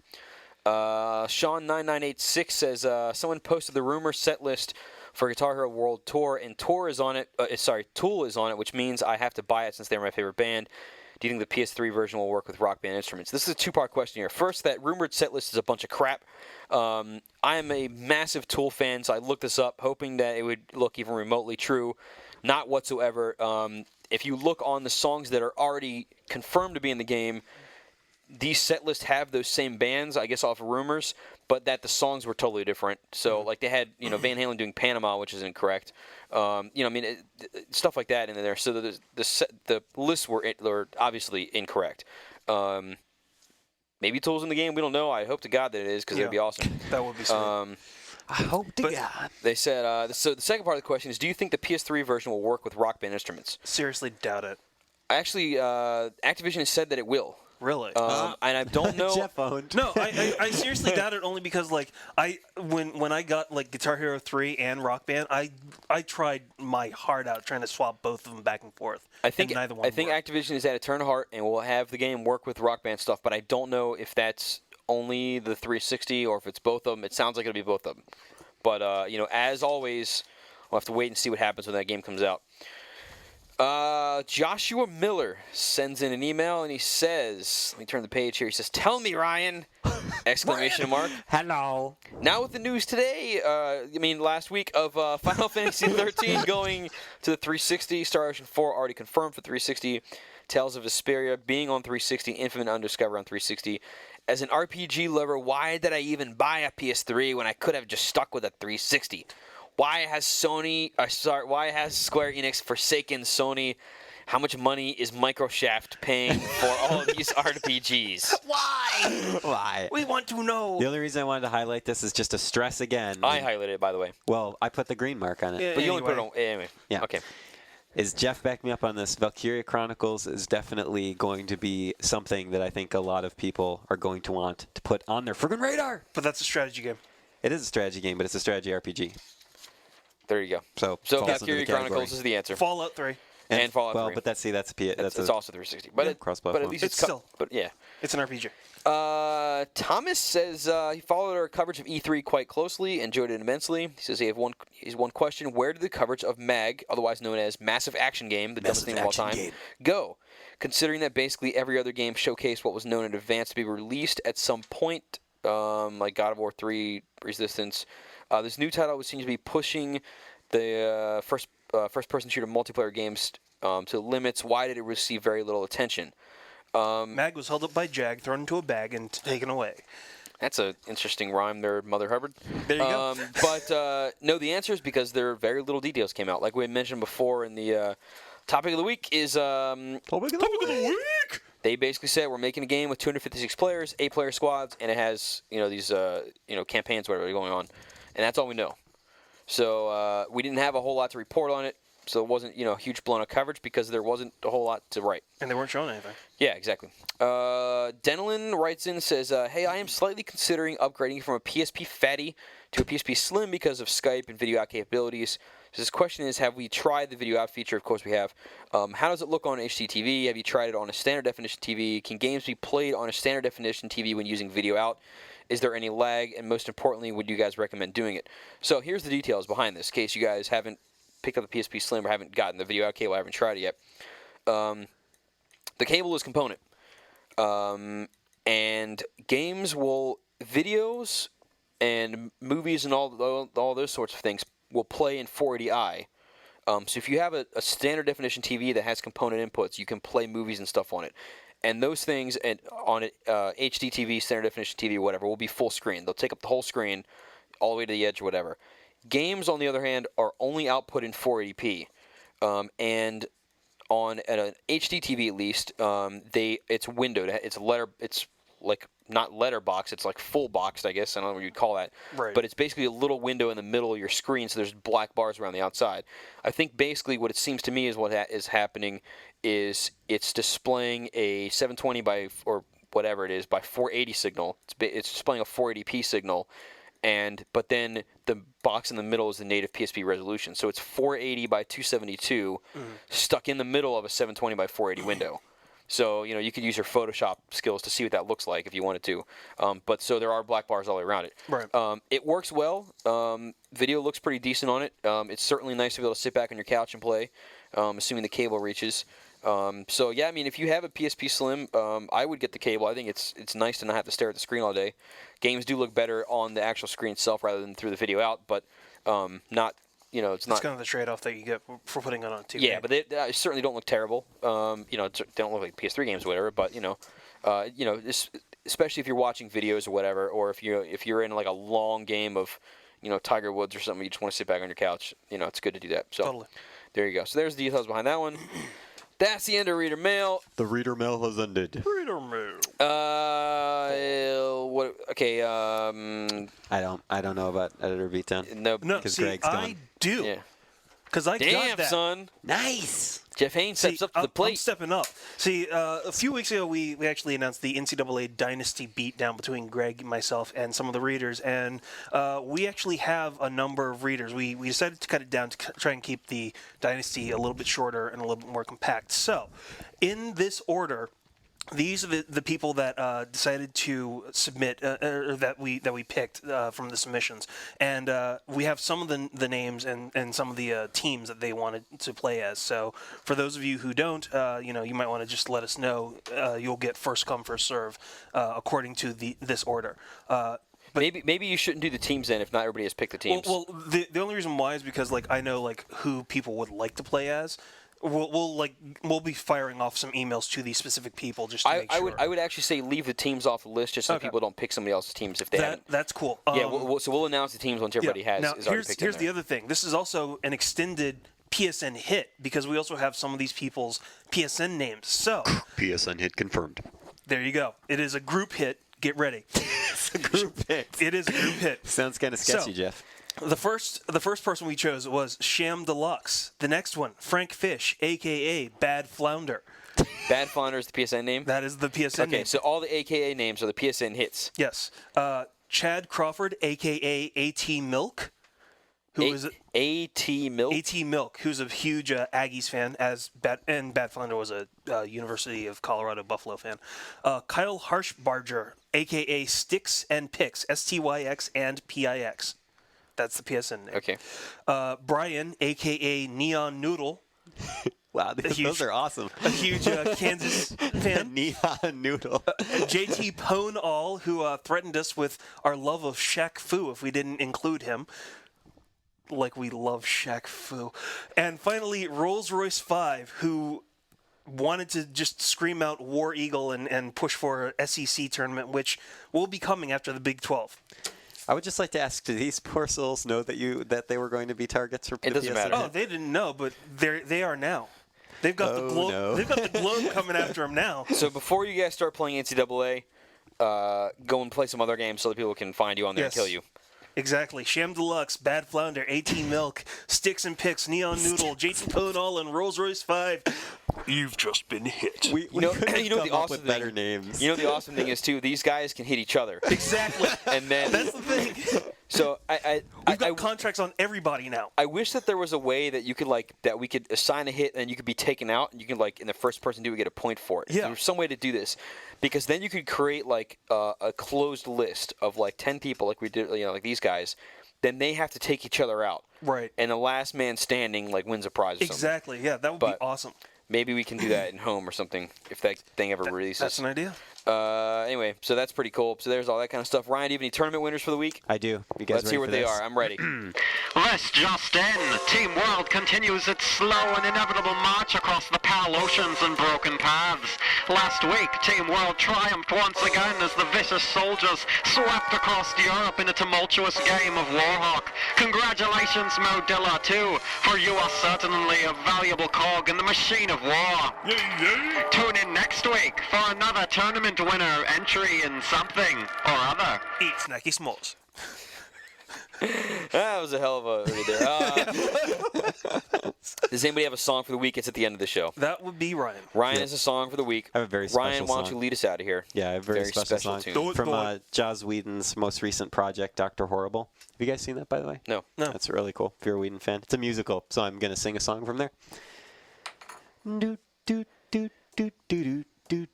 Sean9986 says someone posted the rumor set list for Guitar Hero World Tour, and Tool is on it, which means I have to buy it since they're my favorite band. Do you think the PS3 version will work with Rock Band instruments? This is a two-part question here. First, that rumored set list is a bunch of crap. I am a massive Tool fan, so I looked this up, hoping that it would look even remotely true. Not whatsoever. If you look on the songs that are already confirmed to be in the game, these set lists have those same bands, I guess off of rumors, but that the songs were totally different. So, like, they had, Van Halen doing Panama, which is incorrect. Stuff like that in there. So the lists were obviously incorrect. Maybe Tool's in the game. We don't know. I hope to God that it is, because that'd be awesome. That would be sweet. I hope to God. They said, so the second part of the question is, do you think the PS3 version will work with Rock Band instruments? Seriously doubt it. Actually, Activision has said that it will. Really? And I don't know. Jeff owned. No, I seriously doubt it, only because like when I got like Guitar Hero 3 and Rock Band, I tried my heart out trying to swap both of them back and forth. I think and neither one worked. Activision is at a turn of heart and will have the game work with Rock Band stuff, but I don't know if that's only the 360 or if it's both of them. It sounds like it'll be both of them. But as always, we'll have to wait and see what happens when that game comes out. Joshua Miller sends in an email and he says, let me turn the page here. He says, "Tell me, Ryan!" Exclamation mark. Hello. Now with the news today, last week of Final Fantasy 13 going to the 360, Star Ocean 4 already confirmed for 360, Tales of Vesperia being on 360, Infinite Undiscovered on 360. As an RPG lover, why did I even buy a PS3 when I could have just stuck with a 360? Why has Square Enix forsaken Sony How much money is Microshaft paying for all of these RPGs? Why? We want to know. The only reason I wanted to highlight this is just to stress again. I highlighted it, by the way. Well, I put the green mark on it. Yeah. But you only put it Anyway. on. Anyway. Yeah. Okay. Is Jeff back me up on this? Valkyria Chronicles is definitely going to be something that I think a lot of people are going to want to put on their friggin' radar. But that's a strategy game. It is a strategy game, but it's a strategy RPG. There you go. So So falls into the Valkyria category. Chronicles is the answer. Fallout 3. And Fallout well, 3. but that's that's It's also 360. But Yeah, it, cross-platform. but at least It's it's still- But yeah. It's an RPG. Thomas says he followed our coverage of E3 quite closely, enjoyed it immensely. He says he has one question: where did the coverage of MAG, otherwise known as Massive Action Game, the dumbest thing of all time, go? Considering that basically every other game showcased what was known in advance to be released at some point, like God of War 3, Resistance, this new title seems to be pushing the first-person shooter multiplayer games to limits. Why did it receive very little attention? Mag was held up by Jag, thrown into a bag, and taken away. That's an interesting rhyme there, Mother Hubbard. There you go. But no, the answer is because there very little details came out. Like we had mentioned before in the topic of the week is Topic of the week! they basically said we're making a game with 256 players, 8-player squads, and it has these campaigns whatever going on, and that's all we know. So we didn't have a whole lot to report on it. So it wasn't, huge blown up coverage because there wasn't a whole lot to write. And they weren't showing anything. Yeah, exactly. Denelin writes in, says, hey, I am slightly considering upgrading from a PSP Fatty to a PSP Slim because of Skype and video out capabilities. So his question is, have we tried the video out feature? Of course we have. How does it look on HDTV? Have you tried it on a standard definition TV? Can games be played on a standard definition TV when using video out? Is there any lag? And most importantly, would you guys recommend doing it? So here's the details behind this, in case you guys haven't picked up the PSP Slim or haven't gotten the video out cable. I haven't tried it yet. The cable is component. And videos and movies and all those sorts of things will play in 480i. So if you have a standard definition TV that has component inputs, you can play movies and stuff on it. And those things on it, HD TV, standard definition TV, whatever, will be full screen. They'll take up the whole screen all the way to the edge or whatever. Games, on the other hand, are only output in 480p. And at an HD TV at least, it's windowed. It's like not letterbox. It's like full boxed, I guess. I don't know what you'd call that. Right. But it's basically a little window in the middle of your screen, so there's black bars around the outside. I think basically what it seems to me is what is happening is it's displaying a 720 by or whatever it is by 480 signal. It's displaying a 480p signal. But then the box in the middle is the native PSP resolution. So it's 480 by 272 stuck in the middle of a 720 by 480 window. So, you could use your Photoshop skills to see what that looks like if you wanted to. But so there are black bars all the way around it. Right. It works well. Video looks pretty decent on it. It's certainly nice to be able to sit back on your couch and play, assuming the cable reaches. So yeah, I mean, if you have a PSP Slim, I would get the cable. I think it's nice to not have to stare at the screen all day. Games do look better on the actual screen itself rather than through the video out, but not. It's not. It's kind of the trade-off that you get for putting it on TV. Yeah, but they certainly don't look terrible. They don't look like PS3 games or whatever. But especially if you're watching videos or whatever, or if you're in like a long game of Tiger Woods or something, you just want to sit back on your couch. It's good to do that. So Totally. There you go. So there's the details behind that one. That's the end of Reader Mail. The Reader Mail has ended. Reader Mail. What? Okay. I don't know about Editor V10. No. No, 'Cause see, Greg's I gone. do. Yeah. Because I got Damn, that. son. Nice. Jeff Haynes steps up to the I'm plate. stepping up. See, a few weeks ago, we actually announced the NCAA Dynasty beatdown between Greg, myself, and some of the readers, and we actually have a number of readers. We decided to cut it down to try and keep the Dynasty a little bit shorter and a little bit more compact. So, in this order, these are the people that decided to submit, or that we picked from the submissions, and we have some of the names and some of the teams that they wanted to play as. So for those of you who don't, you might want to just let us know. You'll get first come first serve according to this order. Maybe you shouldn't do the teams then if not everybody has picked the teams. Well, the only reason why is because I know who people would like to play as. We'll be firing off some emails to these specific people just to make sure. I would actually say leave the teams off the list just so people don't pick somebody else's teams if they haven't. That's cool. Yeah, so we'll announce the teams once everybody Now, is already picked. here's the other thing. This is also an extended PSN hit because we also have some of these people's PSN names. So PSN hit confirmed. there you go. It is a group hit. Get ready. It's a group hit. It is a group hit. Sounds kind of sketchy, So- Jeff. The first person we chose was Sham Deluxe. The next one, Frank Fish, a.k.a. Bad Flounder. Bad Flounder is the PSN name? That is the PSN Okay, name. so all the AKA names are the PSN hits. Yes. Chad Crawford, a.k.a. A.T. Milk, who is A.T. Milk? A.T. Milk, who's a huge Aggies fan, and Bad Flounder was a University of Colorado Buffalo fan. Kyle Harshbarger, a.k.a. Sticks and Pix, S-T-Y-X and P-I-X. That's the PSN name. Okay. Brian, a.k.a. Neon Noodle, Wow, huge- those are awesome. a huge Kansas fan. Neon noodle. JT Pone All, who threatened us with our love of Shaq Fu if we didn't include him. Like we love Shaq Fu. And finally, Rolls Royce 5, who wanted to just scream out War Eagle and push for a SEC tournament, which will be coming after the Big 12. I would just like to ask, do these poor souls know that they were going to be targets for It doesn't PSN? matter. Oh, they didn't know, but they are now. They've got the globe. no. They've got the globe coming after them now. So before you guys start playing NCAA, go and play some other games so that people can find you on there Yes. and kill you. Exactly. Sham Deluxe, Bad Flounder, 18 Milk, Sticks and Picks, Neon Noodle, JT Pone All, and Rolls Royce 5. You've just been hit. We You know, could have you know come the up awesome with better thing. names. You know the awesome thing is too. These guys can hit each other, Exactly. and then That's the thing. so We've got contracts on everybody now. I wish that there was a way that you could that we could assign a hit and you could be taken out and you could and the first person to do it get a point for it. If Yeah. There's some way to do this, because then you could create a closed list of 10 people like we did, like these guys. Then they have to take each other out. Right. And the last man standing wins a prize or something. Exactly. Yeah, that would But- be awesome. Maybe we can do that in home or something if that thing ever releases. That's an idea. Anyway, so that's pretty cool. So there's all that kind of stuff. Ryan, do you have any tournament winners for the week? I do. You guys Let's hear ready what for they this? are. I'm ready. This just in, Team World continues its slow and inevitable march across the pale oceans and broken paths. Last week, Team World triumphed once again as the vicious soldiers swept across Europe in a tumultuous game of Warhawk. Congratulations, Mo Dilla, too, for you are certainly a valuable cog in the machine of war. Tune in next week for another tournament winner entry in something or other. Eat Snacky Smalls. That was a hell of a read there. Does anybody have a song for the week? It's at the end of the show. That would be Ryan. Ryan has a song for the week. I have a very Ryan, special why don't song. you lead us out of here? Yeah, a very special song tune. from Joss Whedon's most recent project, Dr. Horrible. Have you guys seen that, by the way? No. No. That's really cool. If you're a Whedon fan, it's a musical, so I'm gonna sing a song from there. Do do do do do do do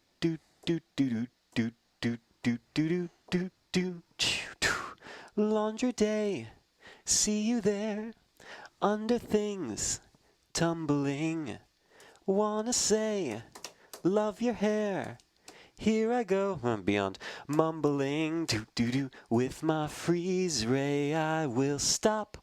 do do do do do do do do do. Laundry day, see you there, under things tumbling. Wanna say, love your hair. Here I go, beyond mumbling, do with my freeze ray I will stop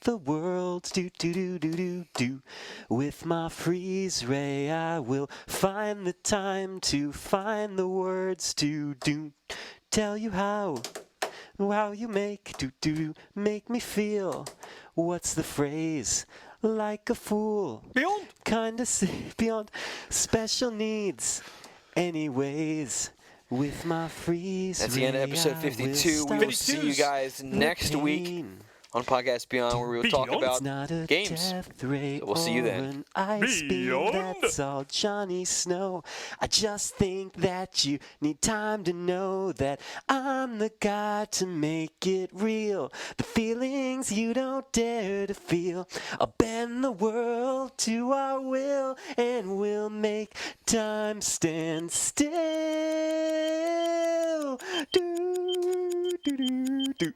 the world, do with my freeze ray I will find the time to find the words to do tell you how you make make me feel. What's the phrase? Like a fool. Beyond. Kinda beyond special needs. Anyways, with my freeze. That's the end of ray, episode I 52. will We will see you guys the next week pain. on Podcast Beyond, where we will talk Beyond. about It's not a games. death ray So we'll see you or then. an ice beam, Beyond. that's all Johnny Snow. I just think that you need time to know that I'm the guy to make it real. The feelings you don't dare to feel. I'll bend the world to our will, and we'll make time stand still. Do do do do.